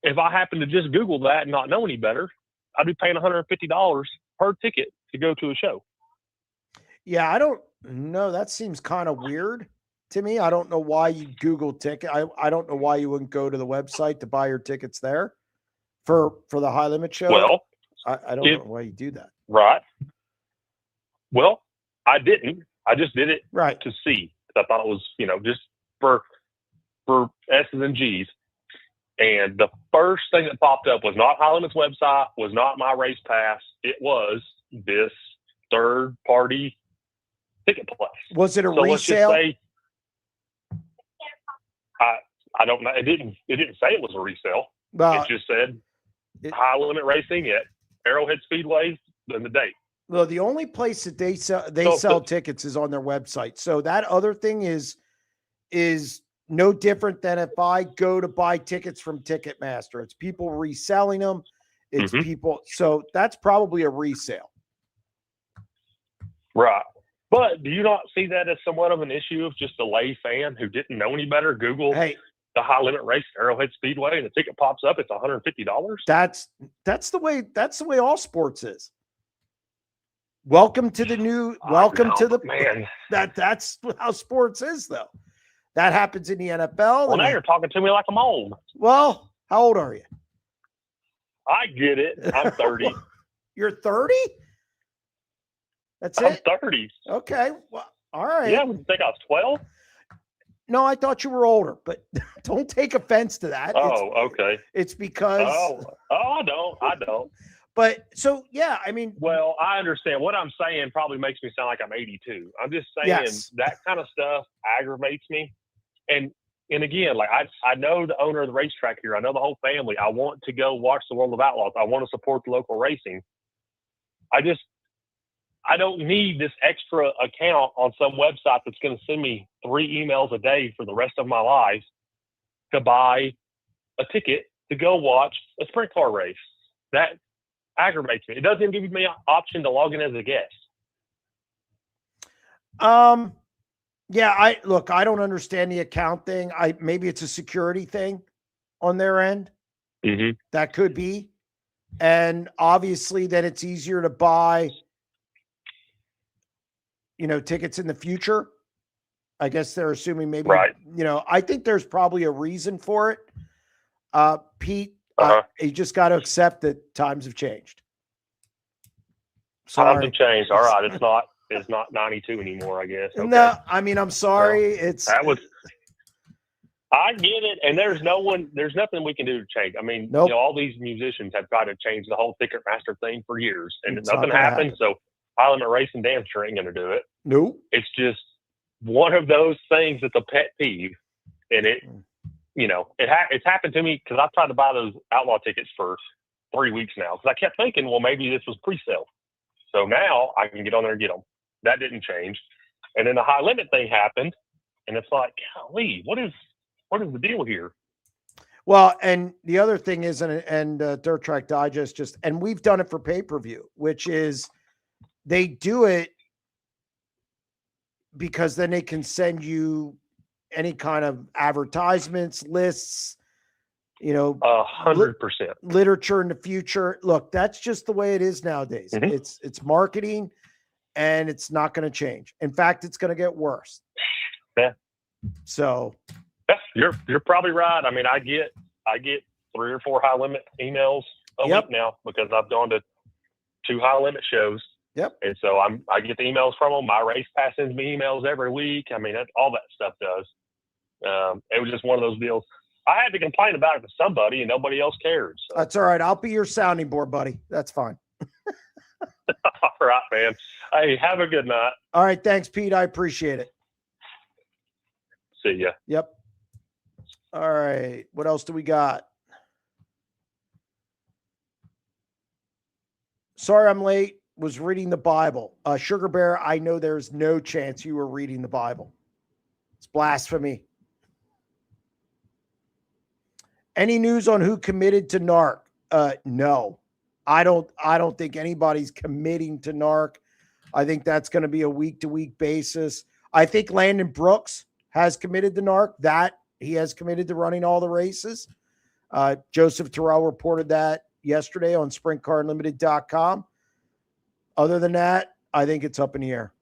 if I happen to just Google that and not know any better, I'd be paying $150 per ticket to go to a show. Yeah, I don't know. That seems kind of weird to me. I don't know why you Google ticket. I don't know why you wouldn't go to the website to buy your tickets there for the High Limit show. Well, I don't know why you do that. Right. Well, I didn't. I just did it right to see. I thought it was, just for S's and G's. And the first thing that popped up was not High Limit's website, was not My Race Pass. It was this third-party ticket place. Was it a So let's just resale? say, I don't know. It didn't say it was a resale. It just said High Limit Racing at Arrowhead Speedway and the date. Well, the only place that they sell tickets is on their website. So that other thing is no different than if I go to buy tickets from Ticketmaster. It's people reselling them. It's people. So that's probably a resale. Right. But do you not see that as somewhat of an issue of just a lay fan who didn't know any better? Google the High Limit Race at Arrowhead Speedway and the ticket pops up. It's $150. That's the way all sports is. Welcome to the new. Welcome to the man. That's how sports is, though. That happens in the NFL. Well, now you're talking to me like I'm old. Well, how old are you? I get it. I'm 30. You're 30? That's I'm it? 30. Okay. Well, all right. Yeah, would you think I was 12? No, I thought you were older, but don't take offense to that. Oh, okay. It's because. I don't. But so, yeah, I mean. Well, I understand. What I'm saying probably makes me sound like I'm 82. I'm just saying that kind of stuff aggravates me. And again, like I know the owner of the racetrack here. I know the whole family. I want to go watch the World of Outlaws. I want to support the local racing. I don't need this extra account on some website that's going to send me 3 emails a day for the rest of my life to buy a ticket to go watch a sprint car race. That aggravates me. It doesn't even give me an option to log in as a guest. Yeah, I don't understand the account thing. Maybe it's a security thing on their end. That could be. And obviously then it's easier to buy tickets in the future. I guess they're assuming maybe, I think there's probably a reason for it. Pete, you just got to accept that times have changed. Times have changed. All right. It's not 92 anymore, I guess. Okay. No, I mean, I'm sorry. I get it. And there's nothing we can do to change. I mean, all these musicians have tried to change the whole Ticketmaster thing for years and nothing happened. So High Limit Racing damn sure ain't going to do it. Nope. It's just one of those things that's a pet peeve. And it's happened to me because I've tried to buy those outlaw tickets for 3 weeks now because I kept thinking, well, maybe this was pre-sale. So now I can get on there and get them. That didn't change. And then the High Limit thing happened. And it's like, golly, what is the deal here? Well, and the other thing is, and Dirt Track Digest and we've done it for pay-per-view, which is they do it because then they can send you any kind of advertisements, lists, 100%. Literature in the future. Look, that's just the way it is nowadays. It's marketing and it's not going to change. In fact, it's going to get worse. Yeah. So you're probably right. I mean, I get 3 or 4 High Limit emails a week now because I've gone to 2 High Limit shows. Yep. And so I get the emails from them. My race pass sends me emails every week. I mean, all that stuff does. It was just one of those deals. I had to complain about it to somebody and nobody else cared. So. That's all right. I'll be your sounding board, buddy. That's fine. All right, man. Hey, have a good night. All right. Thanks, Pete. I appreciate it. See ya. Yep. All right. What else do we got? Sorry I'm late. Was reading the Bible. Sugar Bear, I know there's no chance you were reading the Bible. It's blasphemy. Any news on who committed to NARC? No. I don't think anybody's committing to NARC. I think that's going to be a week-to-week basis. I think Landon Brooks has committed to NARC. That he has committed to running all the races. Joseph Terrell reported that yesterday on SprintCarUnlimited.com. Other than that, I think it's up in the air.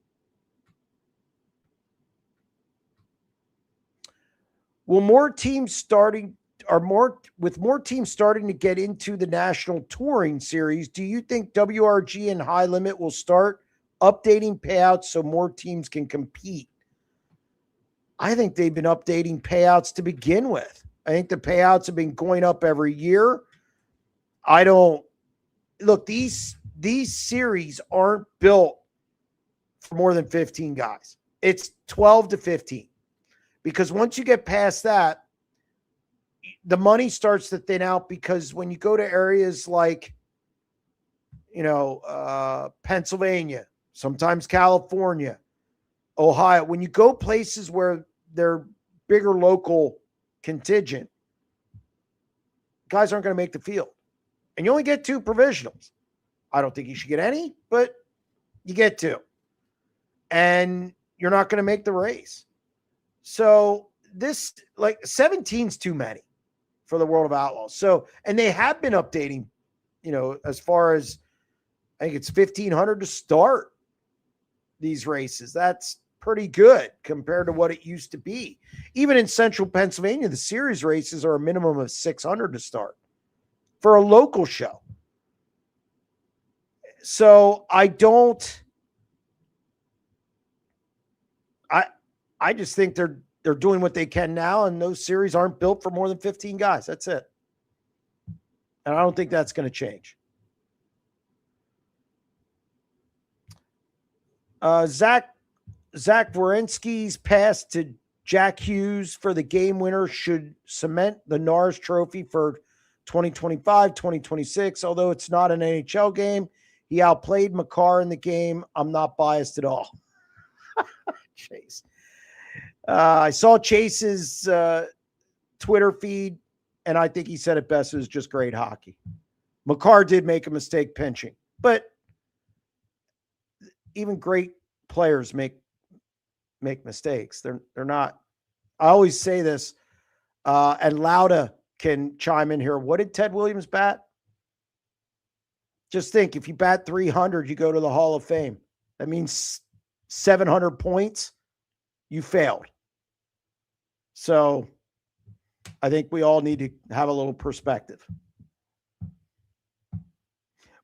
With more teams starting to get into the national touring series, do you think WRG and High Limit will start updating payouts so more teams can compete? I think they've been updating payouts to begin with. I think the payouts have been going up every year. These series aren't built for more than 15 guys. It's 12 to 15. Because once you get past that, the money starts to thin out, because when you go to areas like, Pennsylvania, sometimes California, Ohio, when you go places where they're bigger local contingent, guys aren't going to make the field. And you only get 2 provisionals. I don't think you should get any, but you get 2. And you're not going to make the race. So this, 17's too many for the World of Outlaws. So, and they have been updating, as far as, I think it's 1,500 to start these races. That's pretty good compared to what it used to be. Even in central Pennsylvania, the series races are a minimum of 600 to start for a local show. So I just think they're doing what they can now, and those series aren't built for more than 15 guys. That's it. And I don't think that's going to change. Zach Wierenski's pass to Jack Hughes for the game winner should cement the NARS trophy for 2025, 2026. Although it's not an NHL game, he outplayed Makar in the game. I'm not biased at all. Chase. I saw Chase's Twitter feed, and I think he said it best. It was just great hockey. Makar did make a mistake pinching, but even great players make mistakes. They're not. I always say this, and Lauda can chime in here. What did Ted Williams bat? Just think, if you bat 300, you go to the Hall of Fame. That means 700 points. You failed. So I think we all need to have a little perspective.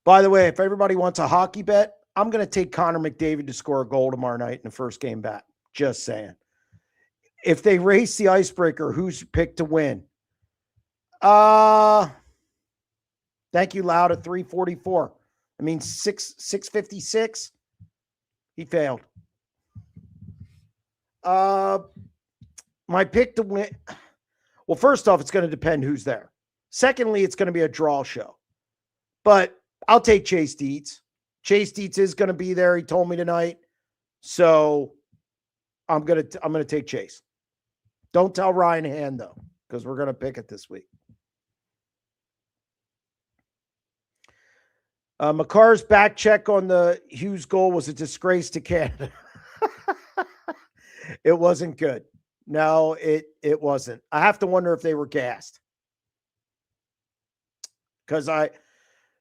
By the way, if everybody wants a hockey bet, I'm going to take Connor McDavid to score a goal tomorrow night in the first game back. Just saying. If they race the icebreaker, who's picked to win? Thank you, Loud, at 344. I mean, 656. He failed. My pick to win. Well, first off, it's going to depend who's there. Secondly, it's going to be a draw show. But I'll take Chase Dietz. Chase Dietz is going to be there. He told me tonight. So I'm going to take Chase. Don't tell Ryan Hand, though, because we're going to pick it this week. Makar's back check on the Hughes goal was a disgrace to Canada. It wasn't good. No, it wasn't. I have to wonder if they were gassed. Because I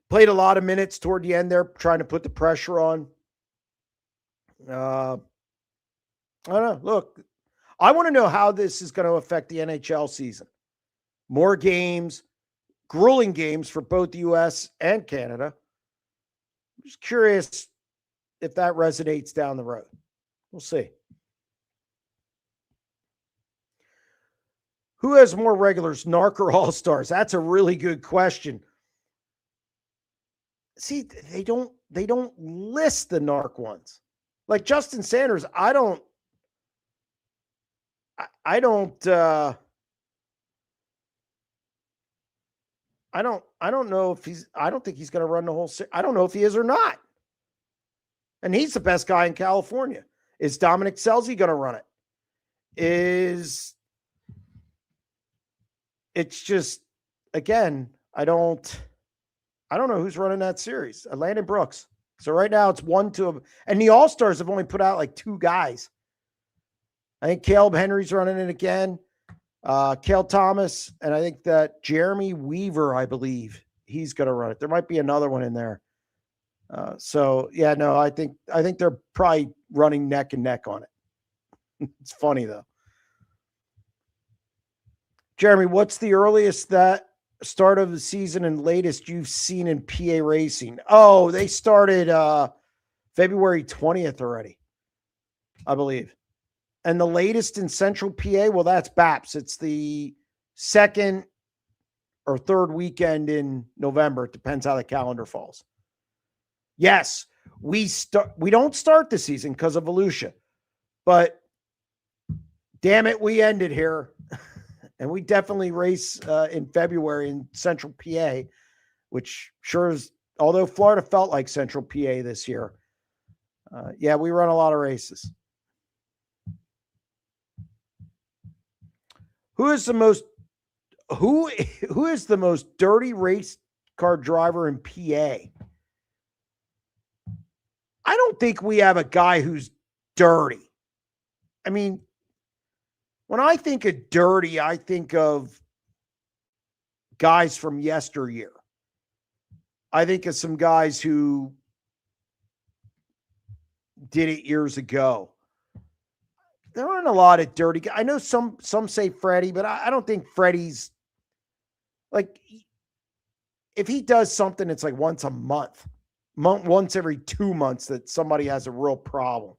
played a lot of minutes toward the end there, trying to put the pressure on. I don't know. Look, I want to know how this is going to affect the NHL season. More games, grueling games for both the U.S. and Canada. I'm just curious if that resonates down the road. We'll see. Who has more regulars, Narc or All-Stars? That's a really good question. See, they don't list the Narc ones. Like Justin Sanders, I don't know if I don't think he's going to run the whole series. I don't know if he is or not. And he's the best guy in California. Is Dominic Selzy going to run it? It's just, again, I don't know who's running that series. Landon Brooks. So right now it's 1-2. And the All-Stars have only put out like 2 guys. I think Caleb Henry's running it again. Cale Thomas. And I think that Jeremy Weaver, I believe, he's going to run it. There might be another one in there. So yeah, no, I think they're probably running neck and neck on it. It's funny though. Jeremy, what's the earliest that start of the season and latest you've seen in PA racing? Oh, they started February 20th already, I believe. And the latest in Central PA, well, that's BAPS. It's the second or third weekend in November. It depends how the calendar falls. Yes, We don't start the season because of Volusia, but damn it, we ended here. And we definitely race in February in Central PA, which sure is, although Florida felt like Central PA this year. Yeah, we run a lot of races. Who is the most dirty race car driver in PA? I don't think we have a guy who's dirty. I mean, when I think of dirty, I think of guys from yesteryear. I think of some guys who did it years ago. There aren't a lot of dirty guys. I know some say Freddie, but I don't think Freddie's like, if he does something, it's like once a month, once every 2 months that somebody has a real problem.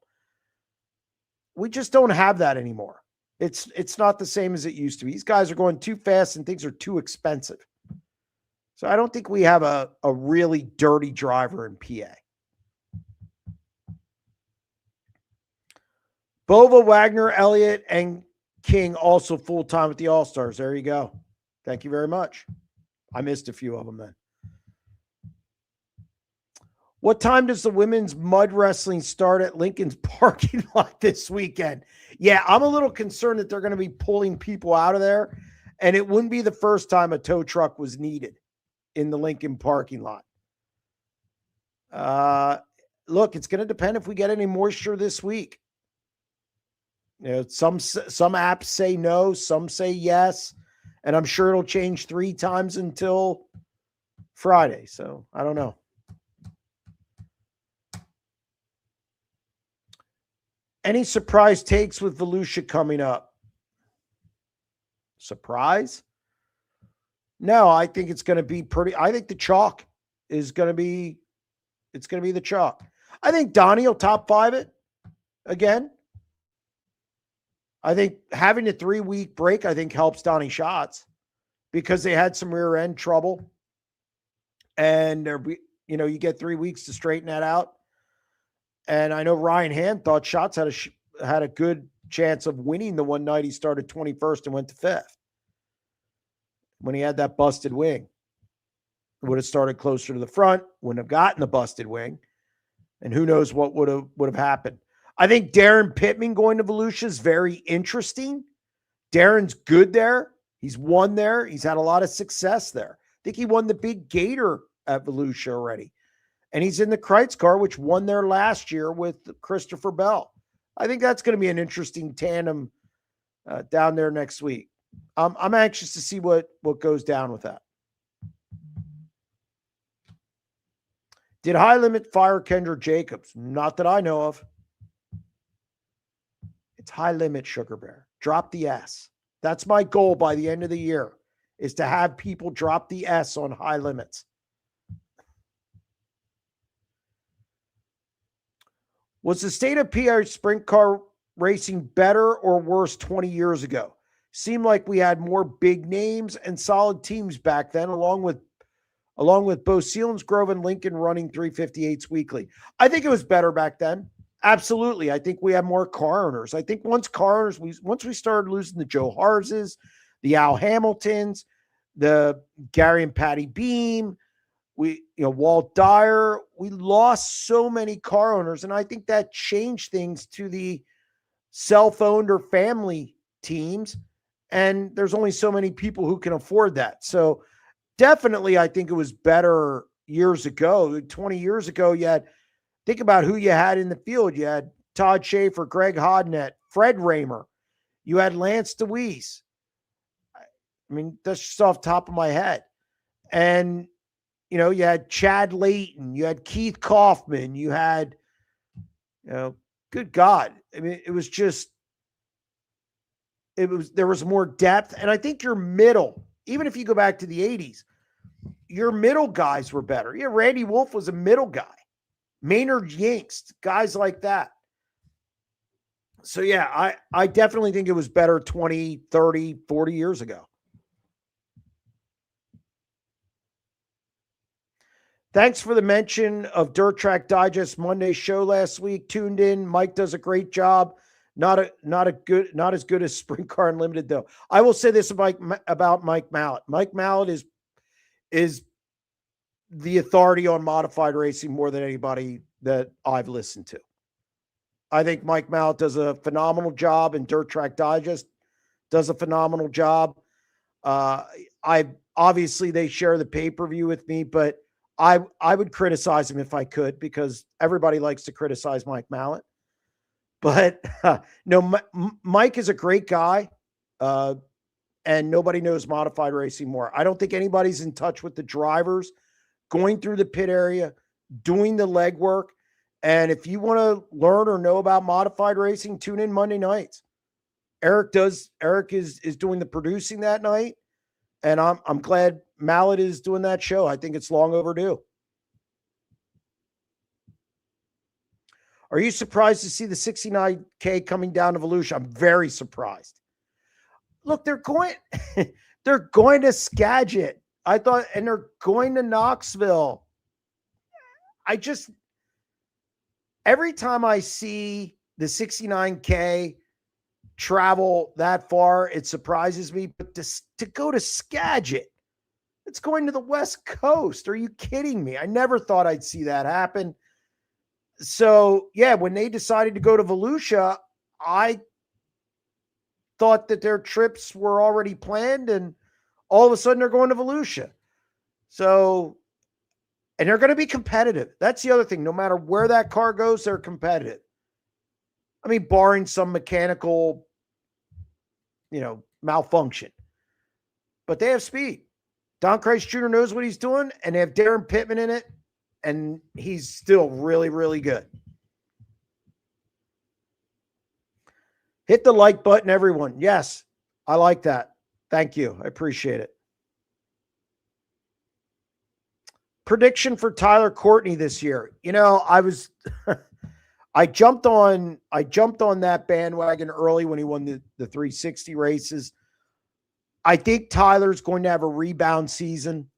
We just don't have that anymore. It's not the same as it used to be. These guys are going too fast and things are too expensive. So I don't think we have a really dirty driver in PA. Bova, Wagner, Elliott, and King also full-time with the All-Stars. There you go. Thank you very much. I missed a few of them then. What time does the women's mud wrestling start at Lincoln's parking lot this weekend? Yeah, I'm a little concerned that they're going to be pulling people out of there, and it wouldn't be the first time a tow truck was needed in the Lincoln parking lot. Look, it's going to depend if we get any moisture this week. You know, some apps say no, some say yes, and I'm sure it'll change 3 times until Friday. So I don't know. Any surprise takes with Volusia coming up? Surprise? No, I think it's going to be pretty. I think the chalk is going to be, it's going to be the chalk. I think Donnie will top 5 it again. I think having a 3-week break, I think helps Donnie Schatz because they had some rear end trouble. And you get 3 weeks to straighten that out. And I know Ryan Hand thought Schatz had a good chance of winning the one night he started 21st and went to 5th. When he had that busted wing, would have started closer to the front, wouldn't have gotten the busted wing, and who knows what would have happened. I think Darren Pittman going to Volusia is very interesting. Darren's good there. He's won there. He's had a lot of success there. I think he won the big Gator at Volusia already. And he's in the Kreitz car, which won there last year with Christopher Bell. I think that's going to be an interesting tandem down there next week. I'm anxious to see what goes down with that. Did High Limit fire Kendra Jacobs? Not that I know of. It's High Limit, Sugar Bear. Drop the S. That's my goal by the end of the year, is to have people drop the S on High Limits. Was the state of PA sprint car racing better or worse 20 years ago? Seemed like we had more big names and solid teams back then, along with both Selinsgrove and Lincoln running 358s weekly. I think it was better back then. Absolutely. I think we had more car owners. I think once we started losing the Joe Harses, the Al Hamiltons, the Gary and Patty Beam, Walt Dyer, we lost so many car owners. And I think that changed things to the self-owned or family teams. And there's only so many people who can afford that. So definitely, I think it was better years ago. 20 years ago, think about who you had in the field. You had Todd Schaefer, Greg Hodnett, Fred Raymer. You had Lance DeWeese. I mean, that's just off the top of my head. And, you had Chad Layton. You had Keith Kaufman. You had, good God. I mean, there was more depth. And I think your middle, even if you go back to the 80s, your middle guys were better. Yeah, Randy Wolf was a middle guy. Maynard Yanks, guys like that. So, yeah, I definitely think it was better 20, 30, 40 years ago. Thanks for the mention of Dirt Track Digest Monday show last week. Tuned in. Mike does a great job. Not as good as Sprint Car Unlimited though. I will say this about Mike Mallett. Mike Mallett is the authority on modified racing more than anybody that I've listened to. I think Mike Mallett does a phenomenal job, and Dirt Track Digest does a phenomenal job. Obviously they share the pay-per-view with me, but I would criticize him if I could, because everybody likes to criticize Mike Mallett. But no, Mike is a great guy, and nobody knows modified racing more. I don't think anybody's in touch with the drivers, going through the pit area, doing the legwork. And if you want to learn or know about modified racing, tune in Monday nights. Eric is doing the producing that night, and I'm glad Mallett is doing that show. I think it's long overdue. Are you surprised to see the 69K coming down to Volusia? I'm very surprised. Look, they're going to Skagit. I thought, and they're going to Knoxville. Every time I see the 69K travel that far, it surprises me. But to go to Skagit, it's going to the West Coast. Are you kidding me? I never thought I'd see that happen. So, yeah, when they decided to go to Volusia, I thought that their trips were already planned, and all of a sudden they're going to Volusia. So, and they're going to be competitive. That's the other thing. No matter where that car goes, they're competitive. I mean, barring some mechanical, malfunction. But they have speed. Don Christ Jr. knows what he's doing, and they have Darren Pittman in it, and he's still really, really good. Hit the like button, everyone. Yes, I like that. Thank you. I appreciate it. Prediction for Tyler Courtney this year. I jumped on that bandwagon early when he won the 360 races. I think Tyler's going to have a rebound season.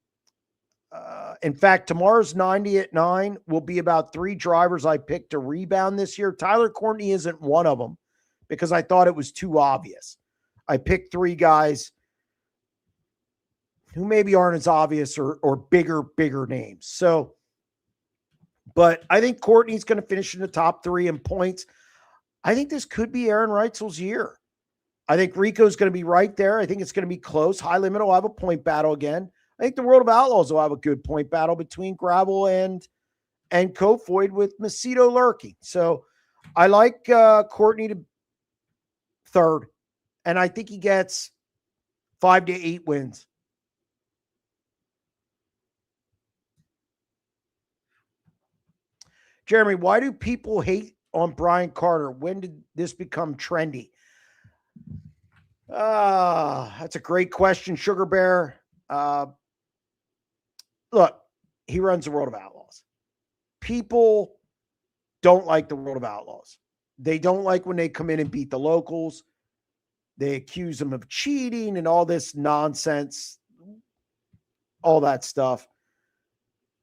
In fact, tomorrow's 90 at 9 will be about 3 drivers I picked to rebound this year. Tyler Courtney isn't one of them because I thought it was too obvious. I picked 3 guys who maybe aren't as obvious or bigger names. So, but I think Courtney's going to finish in the top 3 in points. I think this could be Aaron Reitzel's year. I think Rico's going to be right there. I think it's going to be close. High Limit will have a point battle again. I think the World of Outlaws will have a good point battle between Gravel and Kofoid with Macedo lurking. So I like Courtney to 3rd, and I think he gets 5 to 8 wins. Jeremy, why do people hate on Brian Carter? When did this become trendy? That's a great question, Sugar Bear. Look, he runs the World of Outlaws. People don't like the World of Outlaws. They don't like when they come in and beat the locals. They accuse them of cheating and all this nonsense, all that stuff.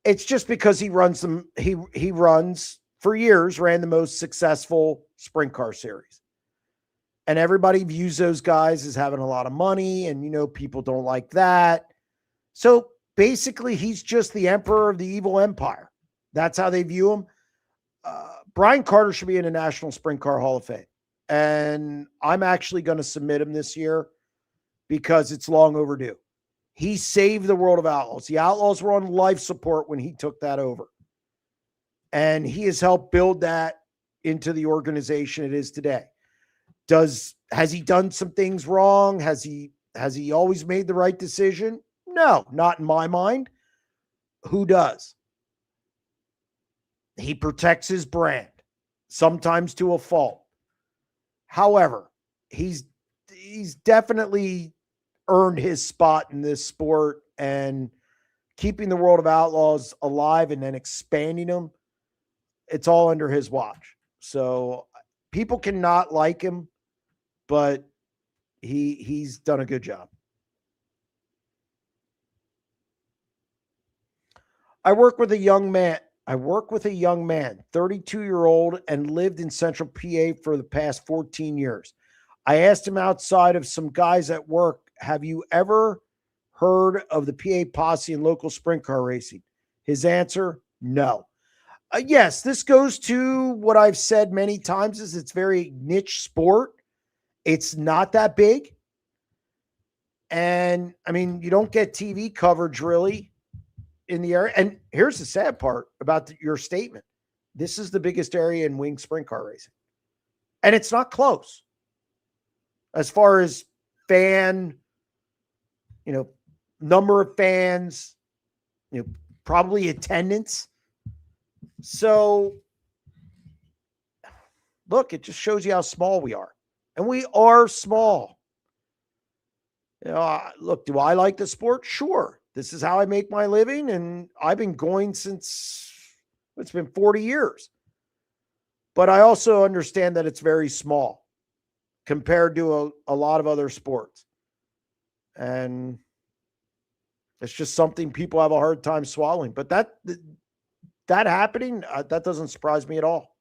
It's just because he runs them. He runs for years, ran the most successful sprint car series. And everybody views those guys as having a lot of money, and people don't like that. So basically, he's just the emperor of the evil empire. That's how they view him. Brian Carter should be in the National Sprint Car Hall of Fame. And I'm actually going to submit him this year because it's long overdue. He saved the World of Outlaws. The Outlaws were on life support when he took that over. And he has helped build that into the organization it is today. Has he done some things wrong? Has he always made the right decision? No, not in my mind. Who does? He protects his brand, sometimes to a fault. However, he's definitely earned his spot in this sport, and keeping the World of Outlaws alive and then expanding them, it's all under his watch. So people cannot like him, but he's done a good job. I work with a young man. 32-year-old, and lived in Central PA for the past 14 years. I asked him outside of some guys at work, have you ever heard of the PA posse in local sprint car racing? His answer, no. Yes, this goes to what I've said many times is it's very niche sport. It's not that big. And I mean, you don't get TV coverage really in the area. And here's the sad part about your statement. This is the biggest area in wing sprint car racing. And it's not close. As far as number of fans, probably attendance. So look, it just shows you how small we are. And we are small. Look, do I like the sport? Sure. This is how I make my living. And I've been going since it's been 40 years. But I also understand that it's very small compared to a lot of other sports. And it's just something people have a hard time swallowing. But that happening, that doesn't surprise me at all.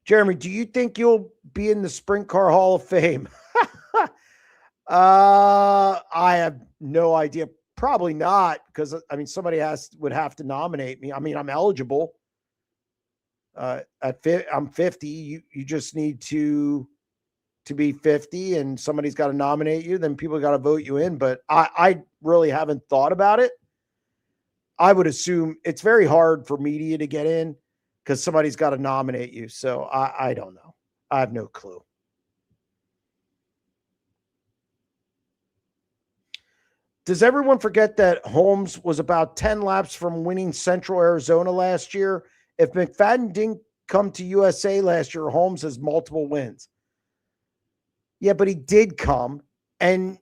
Jeremy, do you think you'll be in the Sprint Car Hall of Fame? I have no idea. Probably not, because somebody would have to nominate me. I'm eligible. I'm 50. You just need to be 50, and somebody's got to nominate you. Then people got to vote you in. But I really haven't thought about it. I would assume it's very hard for media to get in because somebody's got to nominate you. So I don't know. I have no clue. Does everyone forget that Holmes was about 10 laps from winning Central Arizona last year? If McFadden didn't come to USA last year, Holmes has multiple wins. Yeah, but he did come. And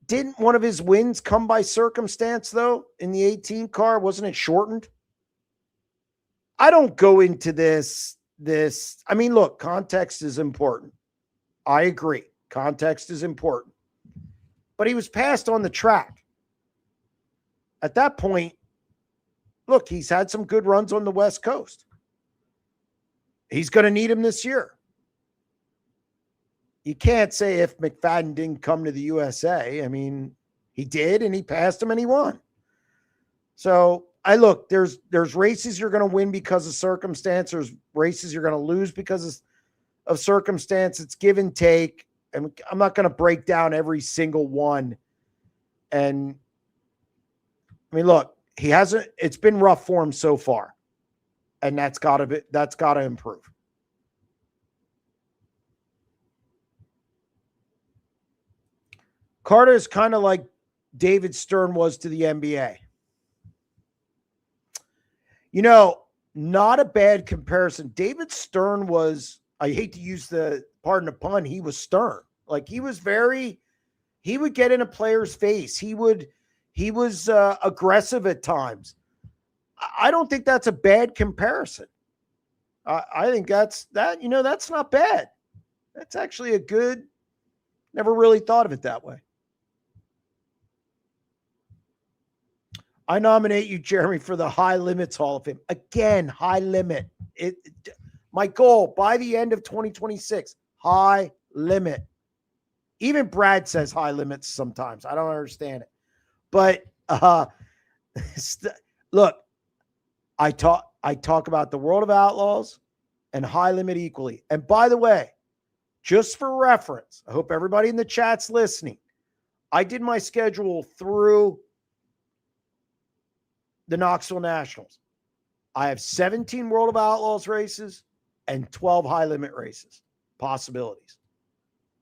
didn't one of his wins come by circumstance, though, in the 18 car? Wasn't it shortened? I don't go into this. Look, context is important. I agree. Context is important. But he was passed on the track. At that point, look, he's had some good runs on the West Coast. He's going to need him this year. You can't say if McFadden didn't come to the USA. He did, and he passed him, and he won. So, there's races you're going to win because of circumstance. There's races you're going to lose because of circumstance. It's give and take. And I'm not going to break down every single one. And look, it's been rough for him so far. And that's got to improve. Carter is kind of like David Stern was to the NBA. Not a bad comparison. David Stern was, I hate to use pardon the pun, he was stern. Like he would get in a player's face. He was aggressive at times. I don't think that's a bad comparison. I think that's not bad. That's actually a good, never really thought of it that way. I nominate you, Jeremy, for the High Limits Hall of Fame. Again, high limit. My goal by the end of 2026, high limit. Even Brad says high limits sometimes. I don't understand it. But look, I talk about the World of Outlaws and high limit equally. And by the way, just for reference, I hope everybody in the chat's listening. I did my schedule through the Knoxville Nationals. I have 17 World of Outlaws races and 12 high limit races, possibilities.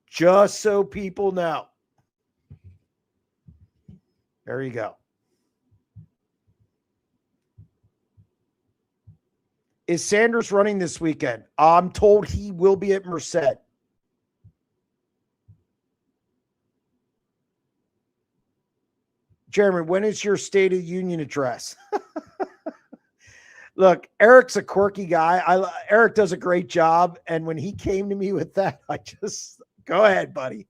Just so people know. There you go. Is Sanders running this weekend? I'm told he will be at Merced. Jeremy, when is your State of the Union address? Look, Eric's a quirky guy. Eric does a great job. And when he came to me with that, I just, go ahead, buddy.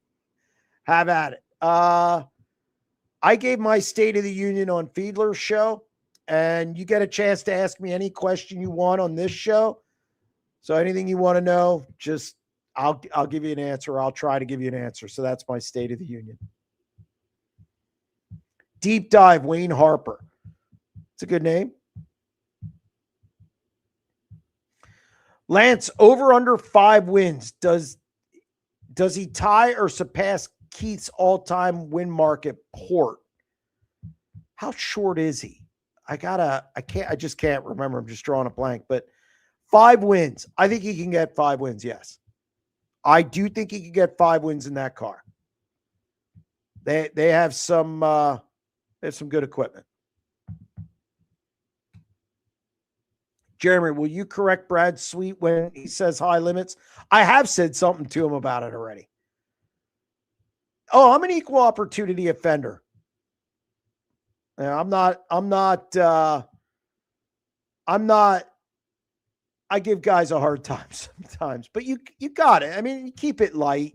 Have at it. I gave my State of the Union on Fiedler's show, and you get a chance to ask me any question you want on this show. So anything you want to know, just I'll give you an answer. I'll try to give you an answer. So that's my State of the Union. Deep dive, Wayne Harper. It's a good name. Lance, over under 5 wins. Does he tie or surpass Keith's all-time win mark at Port? How short is he? I just can't remember. I'm just drawing a blank, but 5 wins. I think he can get 5 wins. Yes. I do think he can get 5 wins in that car. They have some good equipment. Jeremy, will you correct Brad Sweet when he says high limits? I have said something to him about it already. Oh, I'm an equal opportunity offender. I'm not, I give guys a hard time sometimes, but you got it. I mean, you keep it light.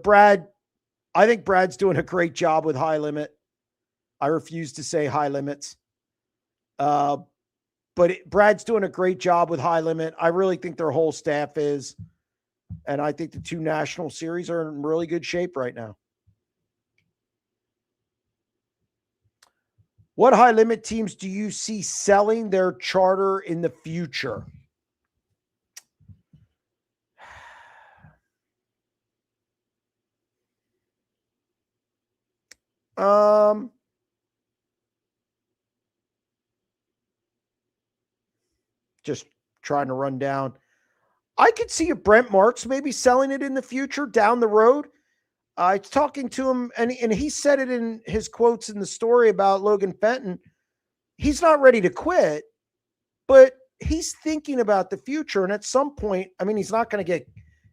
Brad, I think Brad's doing a great job with high limit. I refuse to say high limits. But Brad's doing a great job with high limit. I really think their whole staff is. And I think the 2 national series are in really good shape right now. What high limit teams do you see selling their charter in the future? Just trying to run down. I could see a Brent Marks maybe selling it in the future down the road. I was talking to him, and he said it in his quotes in the story about Logan Fenton. He's not ready to quit, but he's thinking about the future. And at some point, I mean, he's not going to get,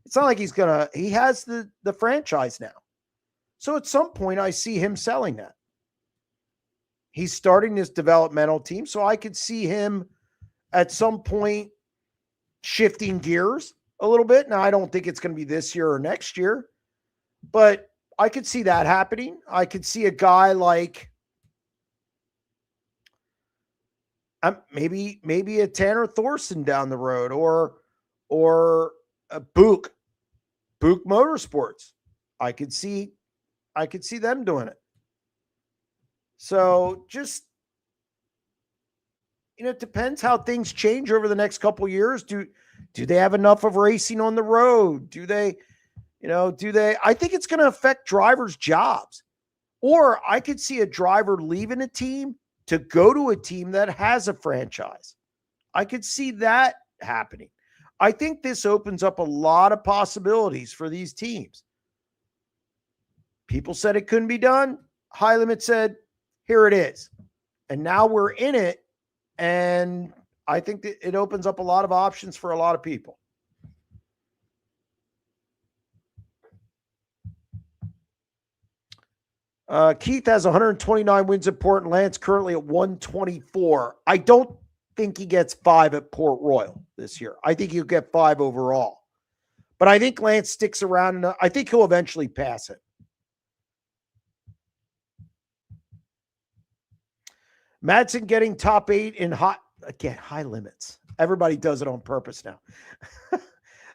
it's not like he has the franchise now. So at some point, I see him selling that. He's starting this developmental team. So I could see him at some point shifting gears a little bit. Now, I don't think it's going to be this year or next year, but I could see that happening. I could see a guy like maybe a Tanner Thorson down the road, or a Book Motorsports. I could see them doing it. So just, it depends how things change over the next couple of years. Do they have enough of racing on the road? Do they, I think it's going to affect drivers' jobs. Or I could see a driver leaving a team to go to a team that has a franchise. I could see that happening. I think this opens up a lot of possibilities for these teams. People said it couldn't be done. High Limit said, here it is. And now we're in it. And I think that it opens up a lot of options for a lot of people. Keith has 129 wins at Port, and Lance currently at 124. I don't think he gets 5 at Port Royal this year. I think he'll get 5 overall. But I think Lance sticks around, and I think he'll eventually pass it. Madsen getting top 8 in high limits. Everybody does it on purpose now.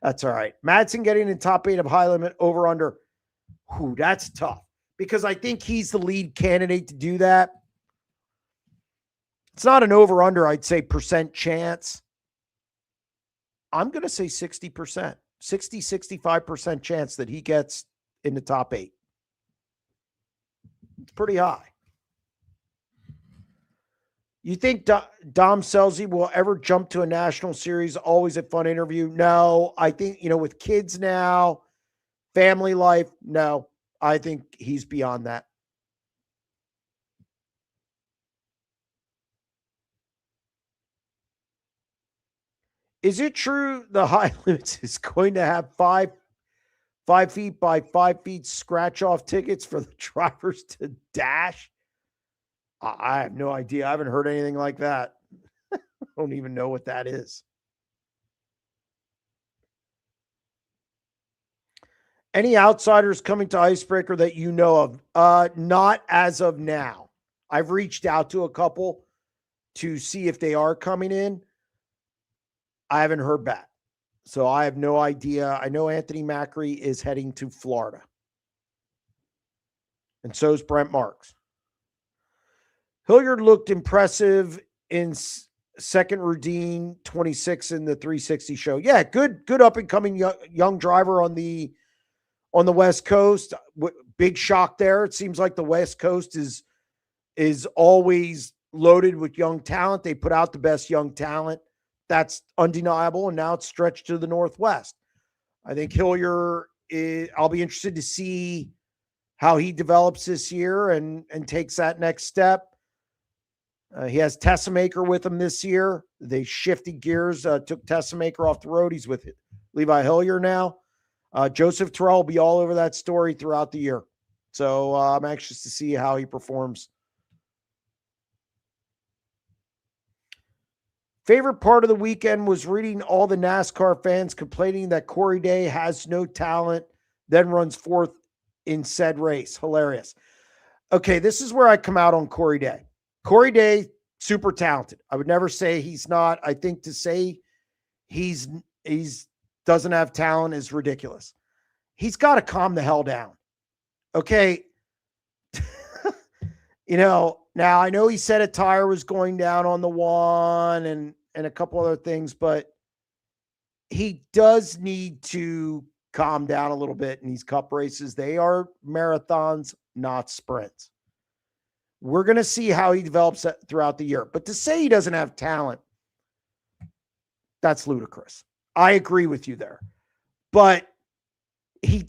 That's all right. Madsen getting in top 8 of high limit over under. Ooh, that's tough, because I think he's the lead candidate to do that. It's not an over under, I'd say percent chance. I'm going to say 60%, 65% chance that he gets in the top 8. It's pretty high. You think Dom Selzy will ever jump to a national series? Always a fun interview. No, I think, with kids now, family life, no, I think he's beyond that. Is it true the high limits is going to have 5 feet by 5 feet scratch off tickets for the drivers to dash? I have no idea. I haven't heard anything like that. I don't even know what that is. Any outsiders coming to Icebreaker that you know of? Not as of now. I've reached out to a couple to see if they are coming in. I haven't heard back. So I have no idea. I know Anthony Macri is heading to Florida. And so is Brent Marks. Hilliard looked impressive in second routine, 26 in the 360 show. Yeah, good up and coming young driver on the West Coast. Big shock there. It seems like the West Coast is always loaded with young talent. They put out the best young talent. That's undeniable. And now it's stretched to the Northwest. I think Hilliard I'll be interested to see how he develops this year and takes that next step. He has Tessemaker with him this year. They shifted gears, took Tessemaker off the road. He's with Levi Hilliard now. Joseph Terrell will be all over that story throughout the year. So I'm anxious to see how he performs. Favorite part of the weekend was reading all the NASCAR fans complaining that Corey Day has no talent, then runs fourth in said race. Hilarious. Okay, this is where I come out on Corey Day. Corey Day, super talented. I would never say he's not. I think to say he's doesn't have talent is ridiculous. He's got to calm the hell down. Okay. Now I know he said a tire was going down on the one and a couple other things, but he does need to calm down a little bit in these cup races. They are marathons, not sprints. We're going to see how he develops throughout the year. But to say he doesn't have talent, that's ludicrous. I agree with you there. But he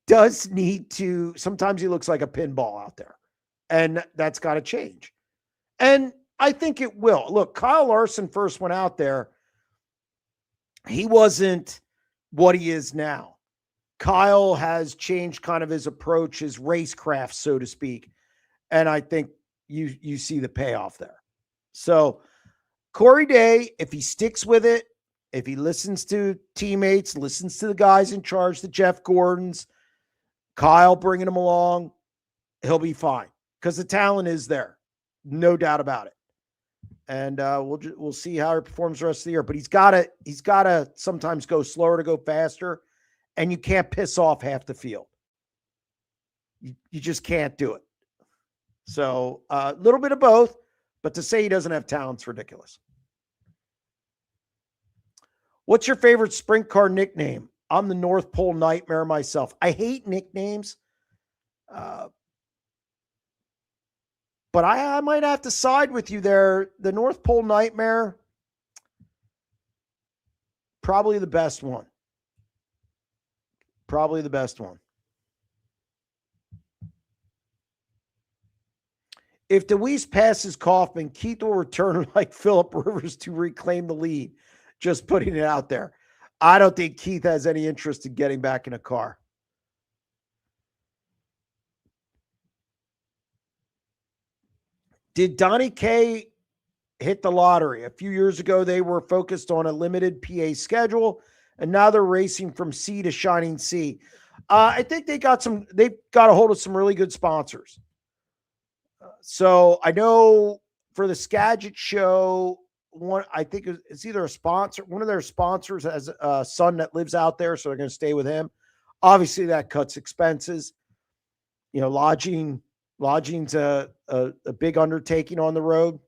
does need to, sometimes he looks like a pinball out there. And that's got to change. And I think it will. Look, Kyle Larson first went out there. He wasn't what he is now. Kyle has changed kind of his approach, his racecraft, so to speak. And I think you see the payoff there. So Corey Day, if he sticks with it, if he listens to teammates, listens to the guys in charge, the Jeff Gordons, Kyle bringing him along, he'll be fine because the talent is there. No doubt about it. And we'll see how he performs the rest of the year. But he's got to sometimes go slower to go faster, and you can't piss off half the field. You just can't do it. So a little bit of both, but to say he doesn't have talent's ridiculous. What's your favorite sprint car nickname? I'm the North Pole Nightmare myself. I hate nicknames, but I might have to side with you there. The North Pole Nightmare, probably the best one. Probably the best one. If DeWeese passes Kaufman, Keith will return like Phillip Rivers to reclaim the lead. Just putting it out there. I don't think Keith has any interest in getting back in a car. Did Donnie K hit the lottery? A few years ago, they were focused on a limited PA schedule, and now they're racing from sea to shining sea. I think they got a hold of some really good sponsors. So I know for the Skagit show, I think it's either a sponsor, one of their sponsors has a son that lives out there, so they're going to stay with him. Obviously, that cuts expenses. Lodging's a big undertaking on the road.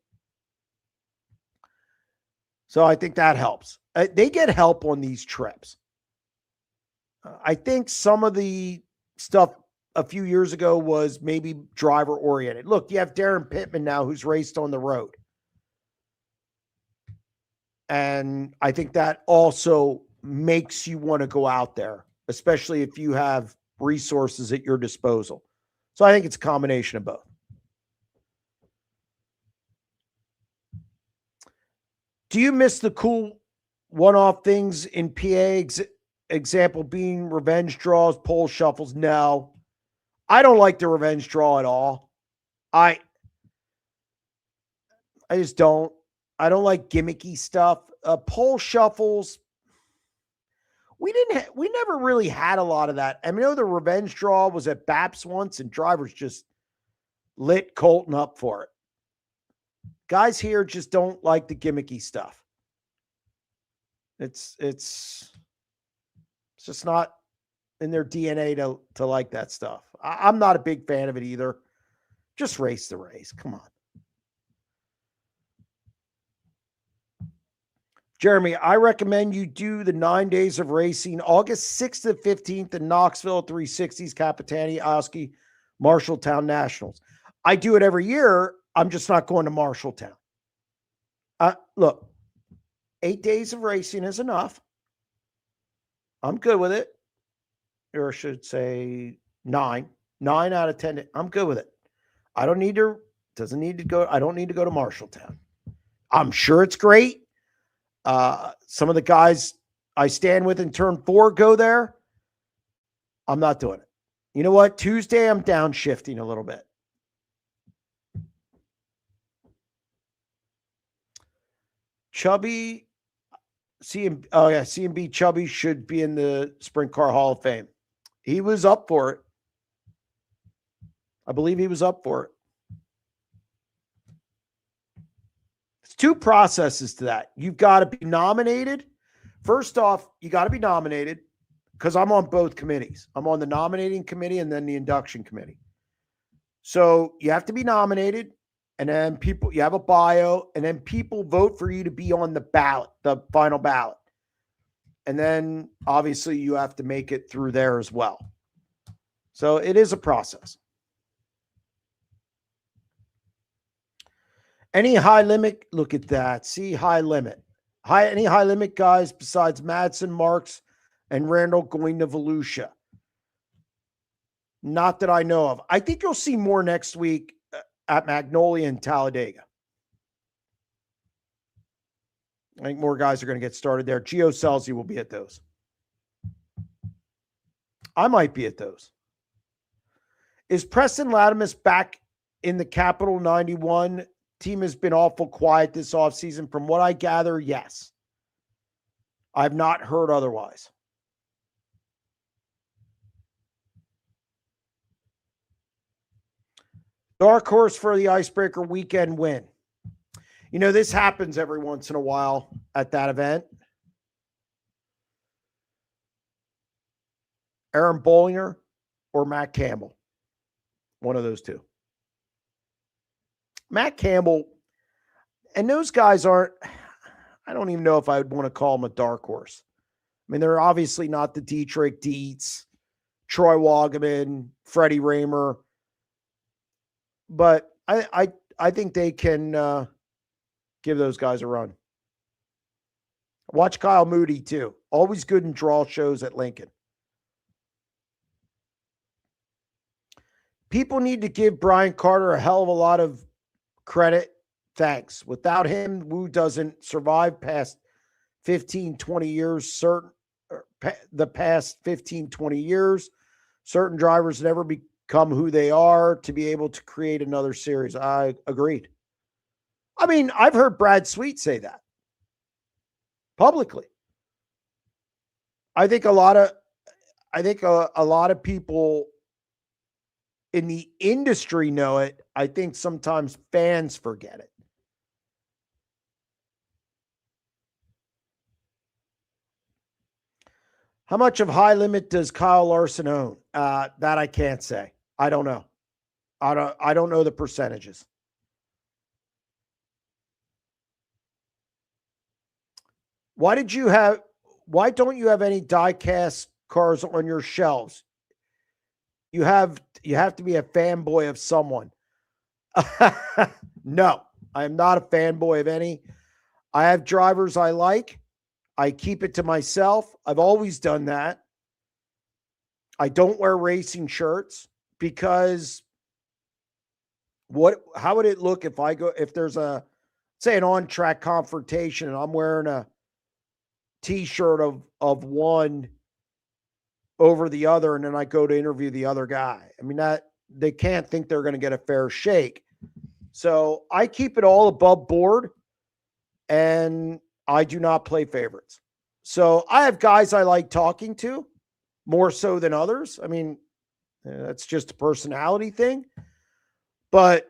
So I think that helps. They get help on these trips. I think some of the stuff a few years ago was maybe driver oriented. Look, you have Darren Pittman now who's raced on the road. And I think that also makes you want to go out there, especially if you have resources at your disposal. So I think it's a combination of both. Do you miss the cool one-off things in PA? Example being revenge draws, pole shuffles? No. I don't like the revenge draw at all. I just don't. I don't like gimmicky stuff. Pole shuffles. we never really had a lot of that. I know the revenge draw was at Baps once, and drivers just lit Colton up for it. Guys here just don't like the gimmicky stuff. It's just not in their DNA to like that stuff. I'm not a big fan of it either. Just race the race. Come on. Jeremy, I recommend you do the 9 days of racing, August 6th to 15th in Knoxville, 360s, Capitani, Oski, Marshalltown Nationals. I do it every year. I'm just not going to Marshalltown. Look, 8 days of racing is enough. I'm good with it. Or I should say 9. 9 out of 10. I'm good with it. I don't need to go to Marshalltown. I'm sure it's great. Some of the guys I stand with in turn 4 go there. I'm not doing it. You know what? Tuesday, I'm downshifting a little bit. Chubby, CMB Chubby should be in the Sprint Car Hall of Fame. He was up for it. I believe he was up for it. It's 2 processes to that. You've got to be nominated. First off, you got to be nominated because I'm on both committees. I'm on the nominating committee and then the induction committee. So you have to be nominated, and then you have a bio, and then people vote for you to be on the ballot, the final ballot. And then obviously you have to make it through there as well. So it is a process. Any high limit? Look at that. See, high limit. Any high limit guys besides Madsen, Marks, and Randall going to Volusia? Not that I know of. I think you'll see more next week at Magnolia and Talladega. I think more guys are going to get started there. Gio Selzy will be at those. I might be at those. Is Preston Latimus back in the Capital 91? Team has been awful quiet this offseason. From what I gather, yes. I've not heard otherwise. Dark horse for the Icebreaker weekend win. You know, this happens every once in a while at that event. Aaron Bollinger or Matt Campbell. One of those two. Matt Campbell, and those guys aren't, I don't even know if I would want to call them a dark horse. I mean, they're obviously not the Dietrich Dietz, Troy Wagaman, Freddie Raymer, but I think they can give those guys a run. Watch Kyle Moody, too. Always good in draw shows at Lincoln. People need to give Brian Carter a hell of a lot of credit. Thanks. Without him, Wu doesn't survive past 15, 20 years. The past 15, 20 years. Certain drivers never become who they are to be able to create another series. I agreed. I mean, I've heard Brad Sweet say that publicly. I think a lot of people in the industry know it. I think sometimes fans forget it. How much of High Limit does Kyle Larson own? That I can't say. I don't know. I don't know the percentages. Why don't you have any die-cast cars on your shelves? You have to be a fanboy of someone. No, I am not a fanboy of any. I have drivers I like. I keep it to myself. I've always done that. I don't wear racing shirts because how would it look if there's say an on-track confrontation and I'm wearing a t-shirt of one over the other, and then I go to interview the other guy. I mean, that they can't think they're going to get a fair shake. So I keep it all above board, and I do not play favorites. So I have guys I like talking to more so than others. I mean, that's just a personality thing, but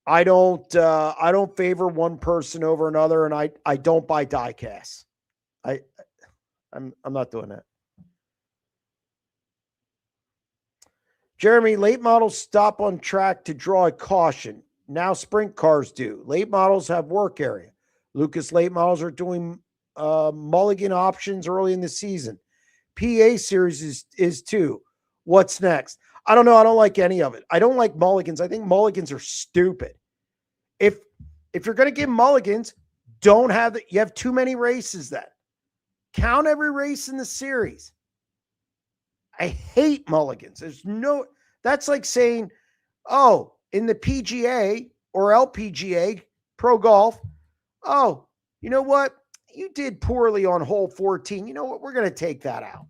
I don't favor one person over another, and I don't buy die casts. I'm not doing that. Jeremy, late models stop on track to draw a caution. Now sprint cars do. Late models have work area. Lucas late models are doing mulligan options early in the season. PA series is too. What's next? I don't know. I don't like any of it. I don't like mulligans. I think mulligans are stupid. If you're going to give mulligans, don't have you have too many races then. Count every race in the series. I hate mulligans. That's like saying, oh, in the PGA or LPGA, Pro Golf, oh, you know what? You did poorly on hole 14. You know what? We're going to take that out.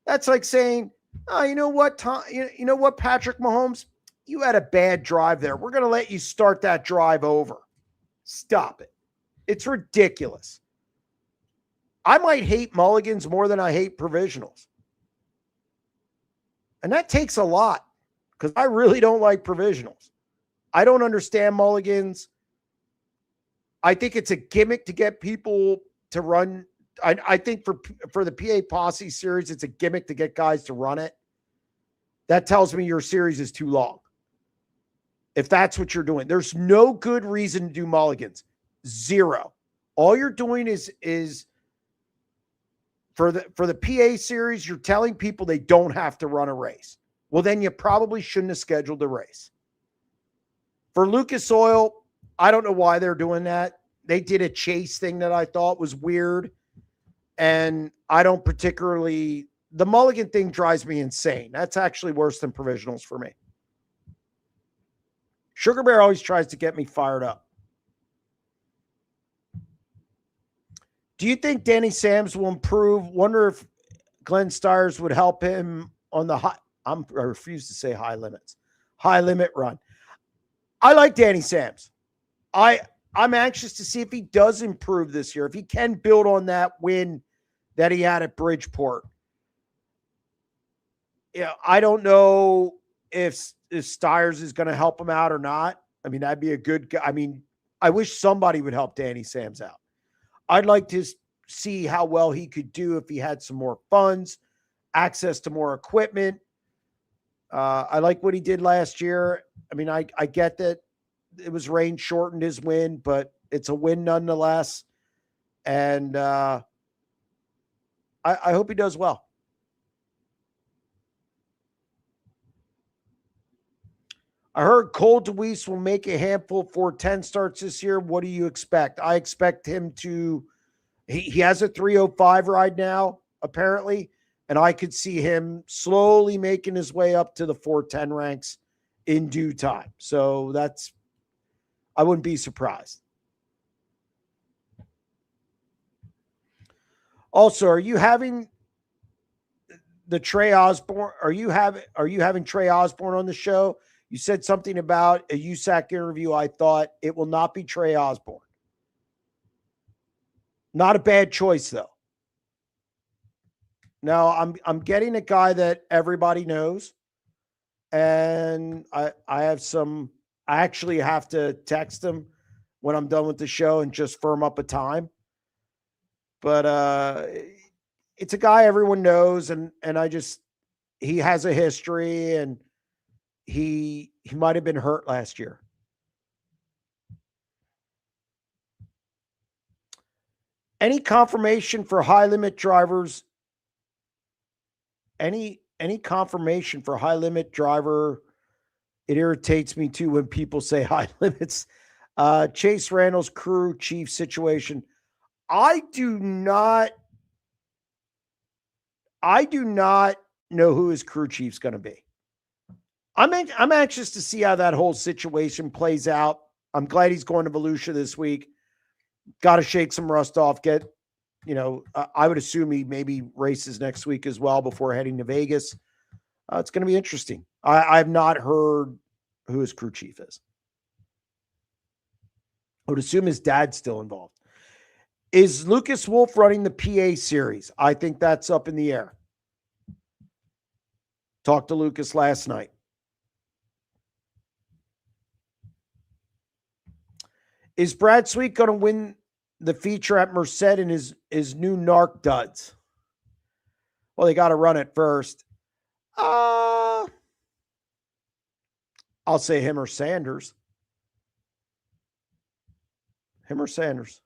That's like saying, oh, you know what, Tom, you know what, Patrick Mahomes? You had a bad drive there. We're going to let you start that drive over. Stop it. It's ridiculous. I might hate mulligans more than I hate provisionals. And that takes a lot because I really don't like provisionals. I don't understand mulligans. I think it's a gimmick to get people to run. I think for the PA Posse series, it's a gimmick to get guys to run it. That tells me your series is too long. If that's what you're doing, there's no good reason to do mulligans. Zero. All you're doing is for the PA series, you're telling people they don't have to run a race. Well, then you probably shouldn't have scheduled the race. For Lucas Oil, I don't know why they're doing that. They did a chase thing that I thought was weird. And I don't particularly, the mulligan thing drives me insane. That's actually worse than provisionals for me. Sugar Bear always tries to get me fired up. Do you think Danny Sams will improve? Wonder if Glenn Stires would help him on the I refuse to say high limit run. I like Danny Sams. I'm anxious to see if he does improve this year, if he can build on that win that he had at Bridgeport. Yeah, I don't know if Stires is going to help him out or not. I mean, that'd be a good guy. I mean, I wish somebody would help Danny Sams out. I'd like to see how well he could do if he had some more funds, access to more equipment. I like what he did last year. I mean, I get that it was rain shortened his win, but it's a win nonetheless. And I hope he does well. I heard Cole DeWeese will make a handful for 10 starts this year. What do you expect? I expect him to, he has a 305 ride now, apparently, and I could see him slowly making his way up to the 410 ranks in due time. So I wouldn't be surprised. Also, are you having the Trey Osborne? Are you having Trey Osborne on the show? You said something about a USAC interview. I thought it will not be Trey Osborne. Not a bad choice, though. Now, I'm getting a guy that everybody knows. And I actually have to text him when I'm done with the show and just firm up a time. But it's a guy everyone knows, and he has a history, and he might have been hurt last year. Any confirmation for high limit drivers? Any confirmation for high limit driver? It irritates me too when people say high limits. Chase Randall's crew chief situation. I do not know who his crew chief's going to be. I'm anxious to see how that whole situation plays out. I'm glad he's going to Volusia this week. Got to shake some rust off. I would assume he maybe races next week as well before heading to Vegas. It's going to be interesting. I've not heard who his crew chief is. I would assume his dad's still involved. Is Lucas Wolf running the PA series? I think that's up in the air. Talked to Lucas last night. Is Brad Sweet going to win the feature at Merced in his new NARC duds? Well, they got to run it first. I'll say him or Sanders. Him or Sanders.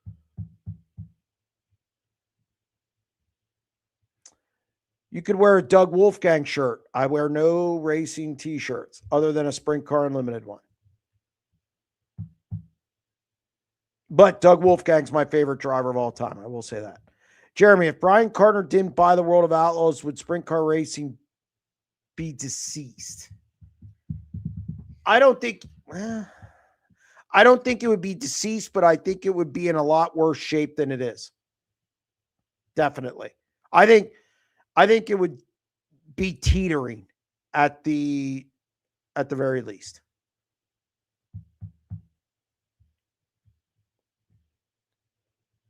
You could wear a Doug Wolfgang shirt. I wear no racing t-shirts other than a Sprint Car Unlimited one. But Doug Wolfgang's my favorite driver of all time. I will say that. Jeremy, if Brian Carter didn't buy the World of Outlaws, would Sprint Car Racing be deceased? I don't think it would be deceased, but I think it would be in a lot worse shape than it is. Definitely. I think it would be teetering at the very least.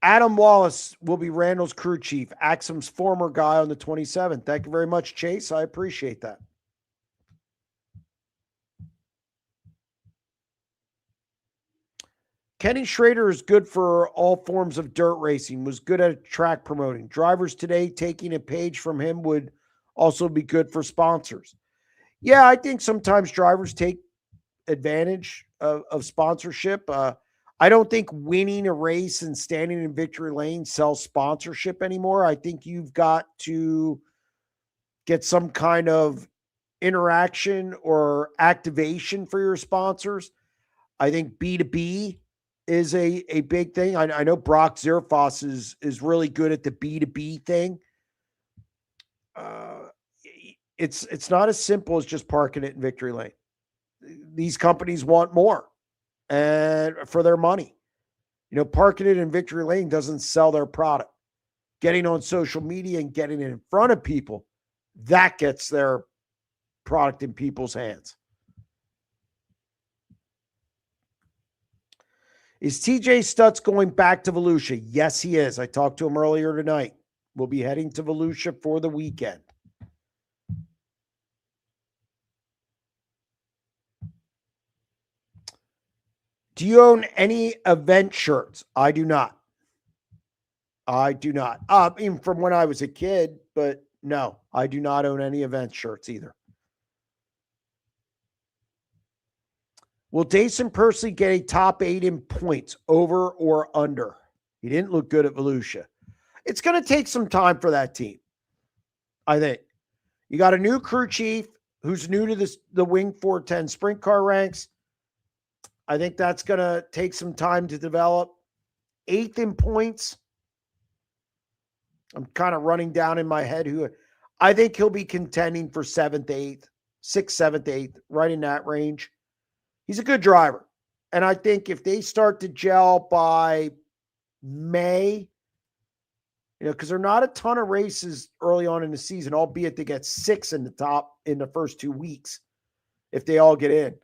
Adam Wallace will be Randall's crew chief, Axum's former guy on the 27th. Thank you very much, Chase. I appreciate that. Kenny Schrader is good for all forms of dirt racing, was good at track promoting. Drivers today taking a page from him would also be good for sponsors. Yeah, I think sometimes drivers take advantage of sponsorship. I don't think winning a race and standing in victory lane sells sponsorship anymore. I think you've got to get some kind of interaction or activation for your sponsors. I think B2B is a big thing. I know Brock Zerfoss is really good at the B2B thing. It's not as simple as just parking it in victory lane. These companies want more and for their money. You know, parking it in victory lane doesn't sell their product. Getting on social media and getting it in front of people, that gets their product in people's hands. Is TJ Stutz going back to Volusia? Yes, he is. I talked to him earlier tonight. We'll be heading to Volusia for the weekend. Do you own any event shirts? I do not. Even from when I was a kid, but no, I do not own any event shirts either. Will Dason Persley get a top 8 in points, over or under? He didn't look good at Volusia. It's going to take some time for that team, I think. You got a new crew chief who's new to the Wing 410 sprint car ranks. I think that's going to take some time to develop. 8th in points. I'm kind of running down in my head who I think he'll be contending for 7th, 8th, 6th, 7th, 8th, right in that range. He's a good driver. And I think if they start to gel by May, you know, because there are not a ton of races early on in the season, albeit they get 6 in the top in the first 2 weeks if they all get in.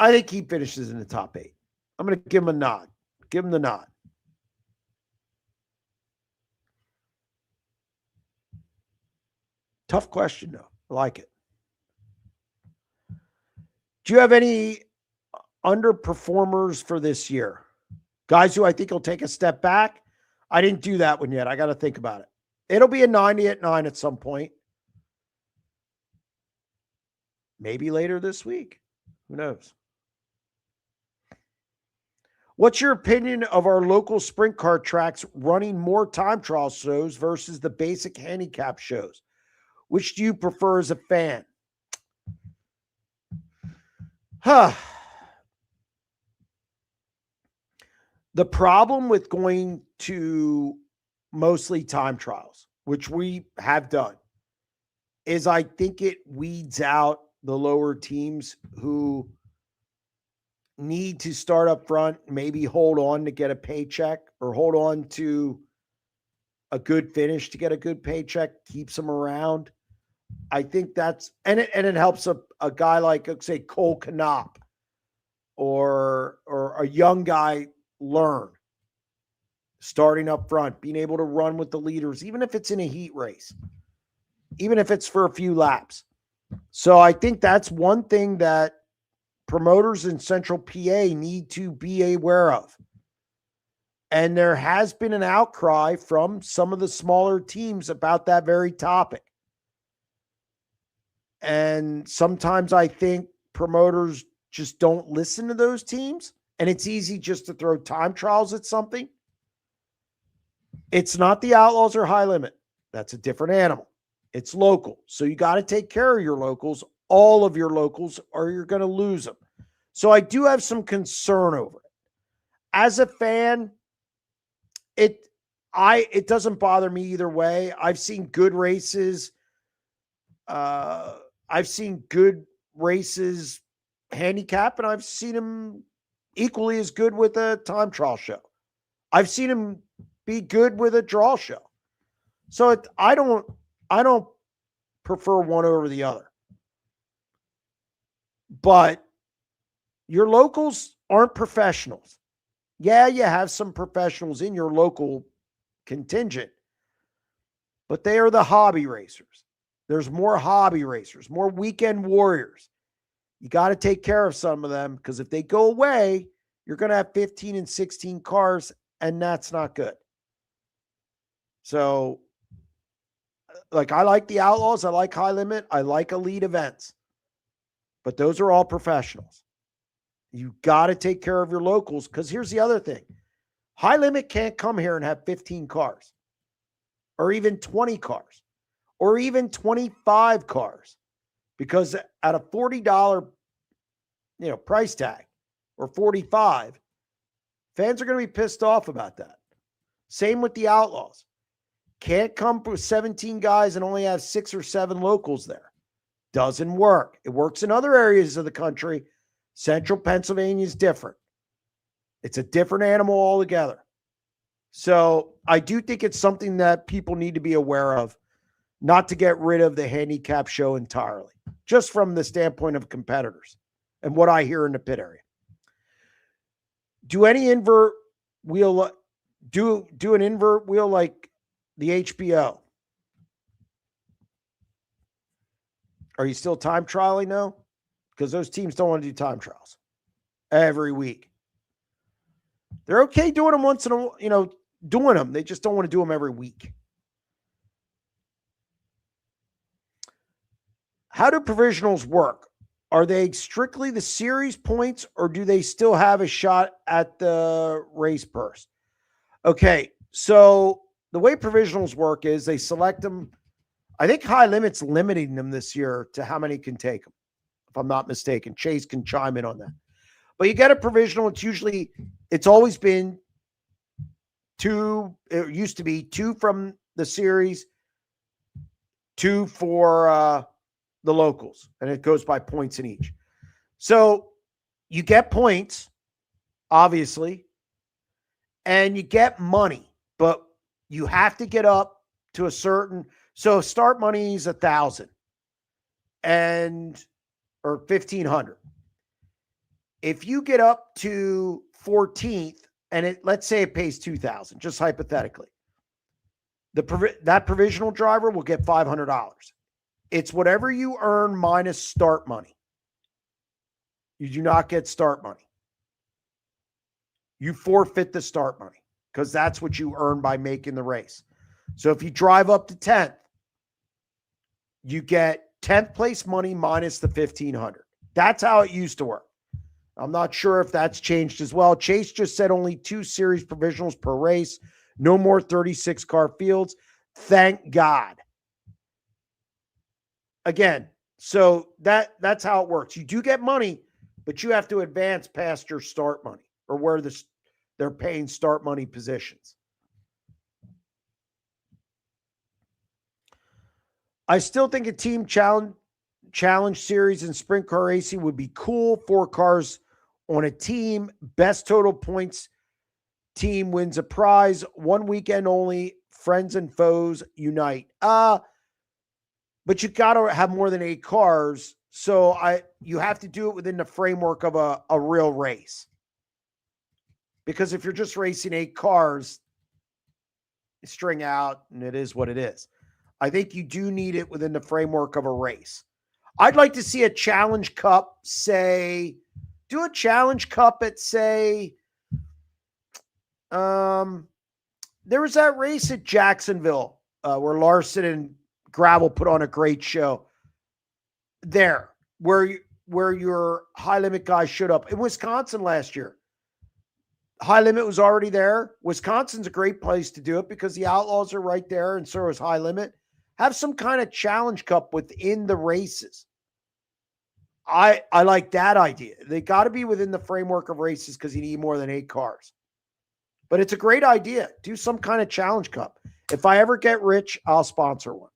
I think he finishes in the top 8. I'm going to give him a nod. Give him the nod. Tough question, though. I like it. Do you have any underperformers for this year? Guys who I think will take a step back? I didn't do that one yet. I got to think about it. It'll be a 90 at 9 at some point. Maybe later this week. Who knows? What's your opinion of our local sprint car tracks running more time trial shows versus the basic handicap shows? Which do you prefer as a fan? The problem with going to mostly time trials, which we have done, is I think it weeds out the lower teams who need to start up front, maybe hold on to get a paycheck or hold on to a good finish to get a good paycheck, keeps them around. I think that's, and it helps a guy like, let's say, Cole Knopp or a young guy learn. Starting up front, being able to run with the leaders, even if it's in a heat race, even if it's for a few laps. So I think that's one thing that promoters in Central PA need to be aware of. And there has been an outcry from some of the smaller teams about that very topic. And sometimes I think promoters just don't listen to those teams. And it's easy just to throw time trials at something. It's not the Outlaws or High Limit. That's a different animal. It's local. So you got to take care of your locals, all of your locals, or you're going to lose them. So I do have some concern over it. As a fan, it doesn't bother me either way. I've seen good races. I've seen good races handicap, and I've seen them equally as good with a time trial show. I've seen them be good with a draw show. So I don't prefer one over the other. But your locals aren't professionals. Yeah, you have some professionals in your local contingent, but they are the hobby racers. There's more hobby racers, more weekend warriors. You got to take care of some of them, because if they go away, you're going to have 15 and 16 cars, and that's not good. So, like, I like the Outlaws. I like High Limit. I like elite events. But those are all professionals. You got to take care of your locals, because here's the other thing. High Limit can't come here and have 15 cars or even 20 cars or even 25 cars, because at a $40, price tag, or 45, fans are going to be pissed off about that. Same with the Outlaws. Can't come with 17 guys and only have 6 or 7 locals there. Doesn't work. It works in other areas of the country. Central Pennsylvania is different. It's a different animal altogether. So I do think it's something that people need to be aware of, not to get rid of the handicap show entirely, just from the standpoint of competitors and what I hear in the pit area. Do any invert wheel, do an invert wheel like the HBO? Are you still time trialing now? Because those teams don't want to do time trials every week. They're okay doing them once in a, doing them. They just don't want to do them every week. How do provisionals work? Are they strictly the series points, or do they still have a shot at the race purse? Okay, so the way provisionals work is they select them. I think High Limit's limiting them this year to how many can take them, if I'm not mistaken. Chase can chime in on that. But you get a provisional. It's always been 2. It used to be 2 from the series, 2 for the locals, and it goes by points in each. So you get points, obviously, and you get money, but you have to get up to a certain. So start money is 1,000 or 1,500. If you get up to 14th, and let's say it pays 2,000, just hypothetically, that provisional driver will get $500. It's whatever you earn minus start money. You do not get start money. You forfeit the start money, because that's what you earn by making the race. So if you drive up to 10th, you get 10th place money minus the 1,500. That's how it used to work. I'm not sure if that's changed as well. Chase just said only 2 series provisionals per race. No more 36 car fields. Thank God. Again, so that's how it works. You do get money, but you have to advance past your start money, or where they're paying start money positions. I still think a team challenge series in sprint car racing would be cool. 4 cars on a team. Best total points team wins a prize. 1 weekend only. Friends and foes unite. But you got to have more than 8 cars. So you have to do it within the framework of a real race. Because if you're just racing 8 cars, string out, and it is what it is. I think you do need it within the framework of a race. I'd like to see a Challenge Cup, say, do a Challenge Cup at, say, there was that race at Jacksonville where Larson and Gravel put on a great show. There, where your high limit guys showed up. In Wisconsin last year, high limit was already there. Wisconsin's a great place to do it because the Outlaws are right there, and so is high limit. Have some kind of Challenge Cup within the races. I like that idea. They got to be within the framework of races because you need more than 8 cars. But it's a great idea. Do some kind of Challenge Cup. If I ever get rich, I'll sponsor one.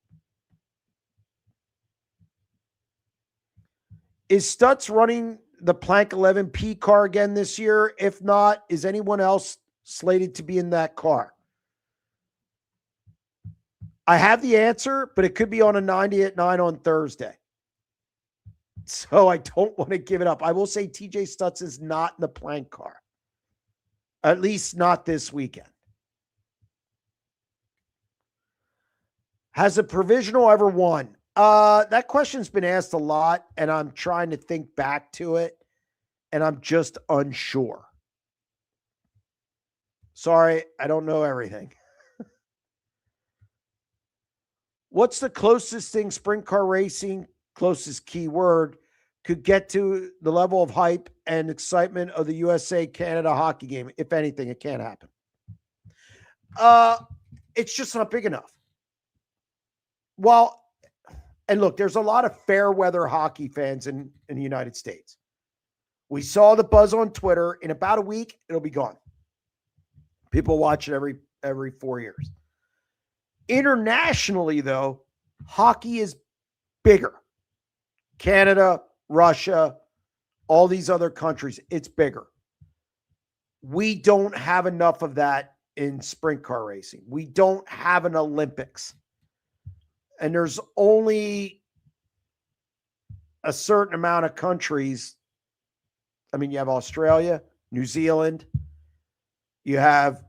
Is Stutz running the Plank 11P car again this year? If not, is anyone else slated to be in that car? I have the answer, but it could be on a 90 at 9 on Thursday. So I don't want to give it up. I will say TJ Stutz is not in the Plank car. At least not this weekend. Has a provisional ever won? That question's been asked a lot, and I'm trying to think back to it, and I'm just unsure. Sorry, I don't know everything. What's the closest thing sprint car racing, closest keyword, could get to the level of hype and excitement of the USA-Canada hockey game? If anything, it can't happen. It's just not big enough. Well, and look, there's a lot of fair weather hockey fans in the United States. We saw the buzz on Twitter. In about a week, it'll be gone. People watch it every 4 years. Internationally, though, hockey is bigger. Canada, Russia, all these other countries, it's bigger. We don't have enough of that in sprint car racing. We don't have an Olympics. And there's only a certain amount of countries. I mean, you have Australia, New Zealand. You have,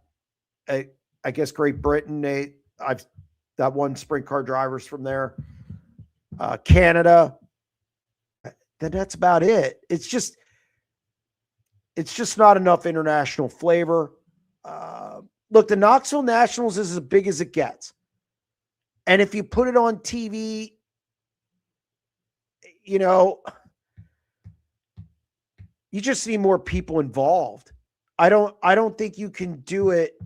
I guess, Great Britain. That one sprint car drivers from there. Canada. Then that's about it. It's just not enough international flavor. Look, the Knoxville Nationals is as big as it gets. And if you put it on TV, you just need more people involved. I don't think you can do it.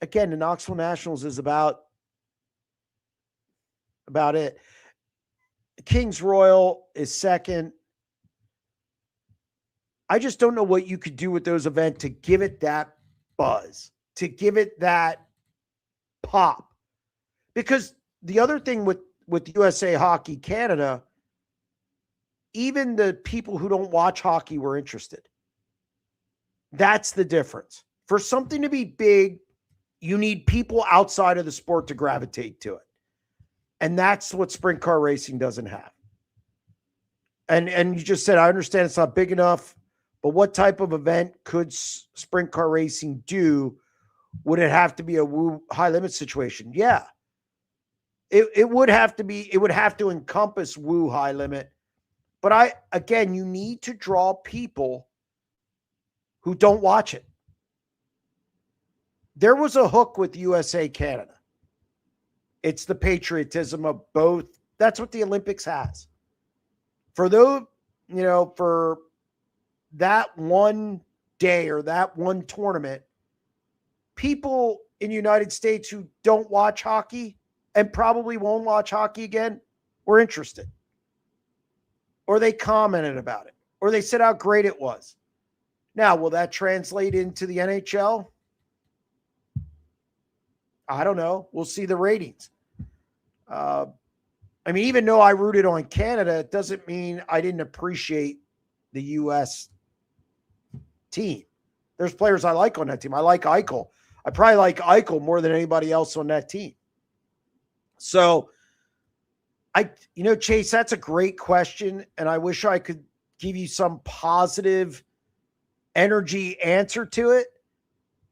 Again, the Knoxville Nationals is about it. Kings Royal is second. I just don't know what you could do with those events to give it that buzz, to give it that pop. Because the other thing with USA Hockey Canada, even the people who don't watch hockey were interested. That's the difference. For something to be big, you need people outside of the sport to gravitate to it. And that's what sprint car racing doesn't have. And you just said, I understand it's not big enough, but what type of event could sprint car racing do? Would it have to be a high limit situation? Yeah. It would have to encompass woo high limit. But you need to draw people who don't watch it. There was a hook with USA Canada. It's the patriotism of both. That's what the Olympics has. For those, for that one day or that one tournament, people in the United States who don't watch hockey and probably won't watch hockey again were interested. Or they commented about it. Or they said how great it was. Now, will that translate into the NHL? I don't know. We'll see the ratings. Even though I rooted on Canada, it doesn't mean I didn't appreciate the U.S. team. There's players I like on that team. I like Eichel. I probably like Eichel more than anybody else on that team. So, Chase, that's a great question, and I wish I could give you some positive energy answer to it.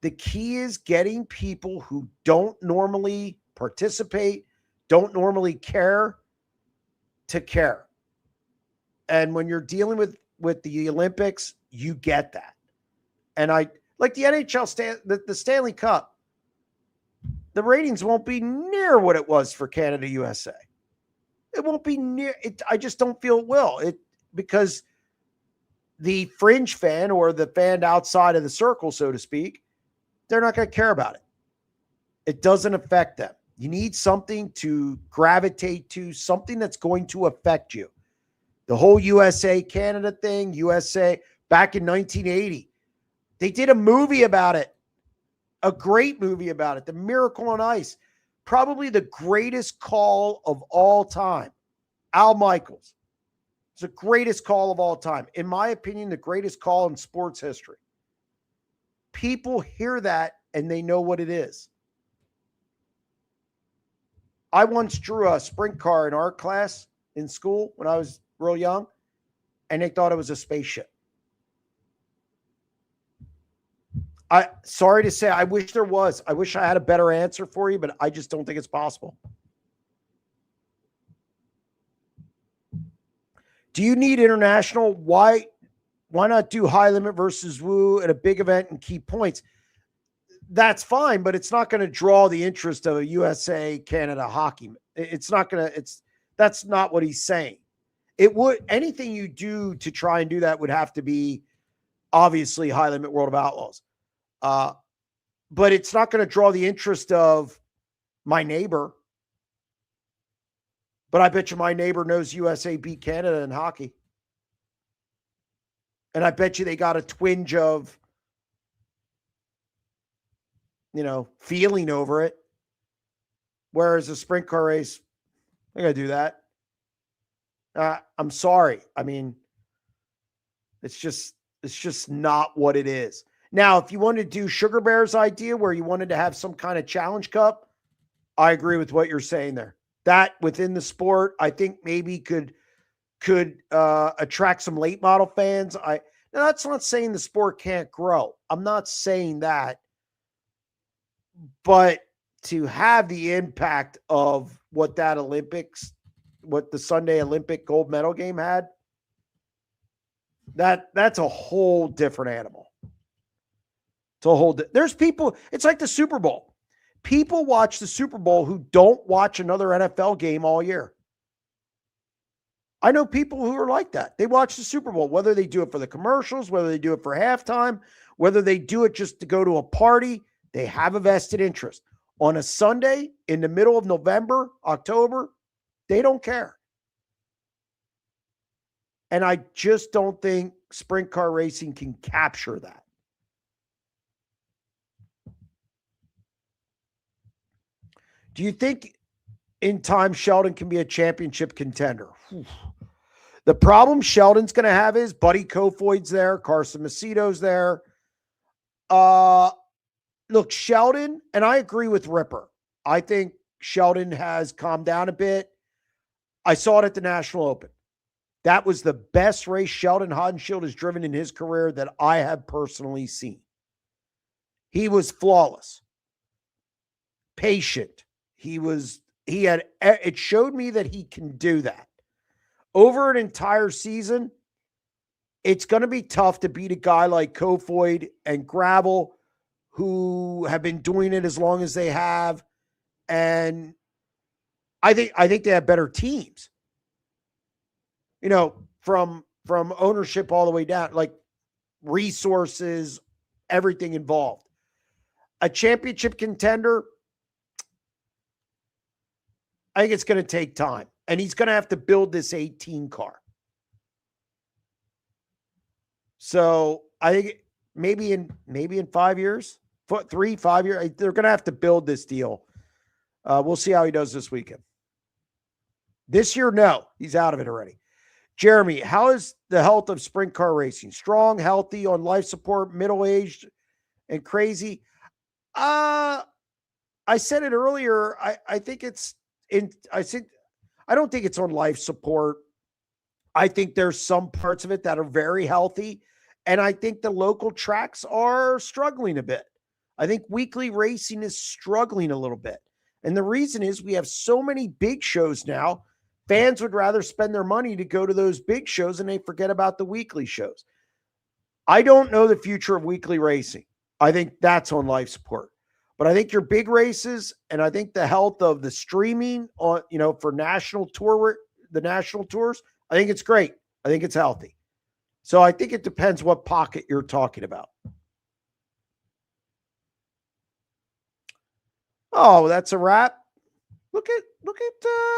The key is getting people who don't normally participate, don't normally care, to care. And when you're dealing with the Olympics, you get that. And I like the NHL the Stanley Cup. The ratings won't be near what it was for Canada USA. It won't be near it. I just don't feel it will. Because the fringe fan or the fan outside of the circle, so to speak, they're not going to care about it. It doesn't affect them. You need something to gravitate to, something that's going to affect you. The whole USA Canada thing, USA back in 1980, they did a movie about it, a great movie about it, The Miracle on Ice, probably the greatest call of all time. Al Michaels. It's the greatest call of all time. In my opinion, the greatest call in sports history. People hear that and they know what it is. I once drew a sprint car in art class in school when I was real young, and they thought it was a spaceship. Sorry to say, I wish there was. I wish I had a better answer for you, but I just don't think it's possible. Do you need international? Why not do high limit versus woo at a big event and keep points? That's fine, but it's not going to draw the interest of a USA Canada hockey. It's not going to, that's not what he's saying. It would, anything you do to try and do that would have to be obviously high limit World of Outlaws. But it's not going to draw the interest of my neighbor. But I bet you my neighbor knows USA beat Canada in hockey. And I bet you they got a twinge of, feeling over it. Whereas a sprint car race, I got to do that. I'm sorry. I mean, it's just not what it is. Now, if you wanted to do Sugar Bear's idea where you wanted to have some kind of challenge cup, I agree with what you're saying there. That within the sport, I think maybe could attract some late model fans. Now that's not saying the sport can't grow. I'm not saying that. But to have the impact of what that Olympics, what the Sunday Olympic gold medal game had, that's a whole different animal. It's a whole, there's people, it's like the Super Bowl. People watch the Super Bowl who don't watch another NFL game all year. I know people who are like that. They watch the Super Bowl, whether they do it for the commercials, whether they do it for halftime, whether they do it just to go to a party, they have a vested interest. On a Sunday in the middle of November, October, they don't care. And I just don't think sprint car racing can capture that. Do you think in time Sheldon can be a championship contender? The problem Sheldon's going to have is Buddy Kofoid's there, Carson Macedo's there. Look, Sheldon, and I agree with Ripper. I think Sheldon has calmed down a bit. I saw it at the National Open. That was the best race Sheldon Haudenschild has driven in his career that I have personally seen. He was flawless, patient. It showed me that he can do that. Over an entire season, it's going to be tough to beat a guy like Kofoid and Gravel who have been doing it as long as they have. And I think they have better teams. From ownership all the way down, like resources, everything involved. A championship contender, I think it's going to take time. And he's going to have to build this 18 car. So I think maybe in 5 years, 5 years, they're going to have to build this deal. We'll see how he does this weekend. This year, no, he's out of it already. Jeremy, how is the health of sprint car racing? Strong, healthy, on life support, middle-aged, and crazy? I said it earlier. I think it's in. I don't think it's on life support. I think there's some parts of it that are very healthy, And I think the local tracks are struggling a bit. I think weekly racing is struggling a little bit. And the reason is we have so many big shows now. Fans would rather spend their money to go to those big shows and they forget about the weekly shows. I don't know the future of weekly racing. I think that's on life support. But I think your big races and I think the health of the streaming on, for national tour, the national tours, I think it's great. I think it's healthy. So I think it depends what pocket you're talking about. Oh, that's a wrap. Look at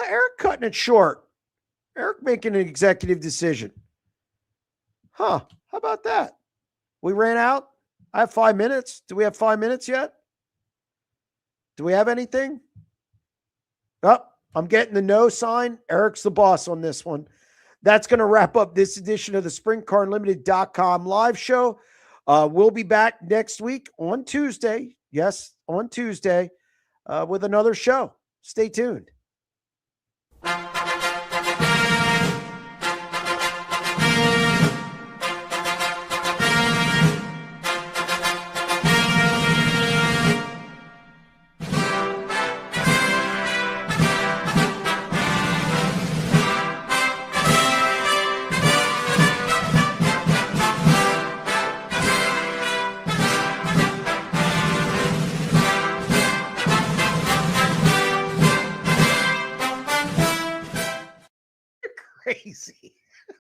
Eric cutting it short. Eric making an executive decision. Huh. How about that? We ran out. I have 5 minutes. Do we have 5 minutes yet? Do we have anything? Oh, I'm getting the no sign. Eric's the boss on this one. That's going to wrap up this edition of the SprintCarUnlimited.com live show. We'll be back next week on Tuesday. Yes, on Tuesday with another show. Stay tuned.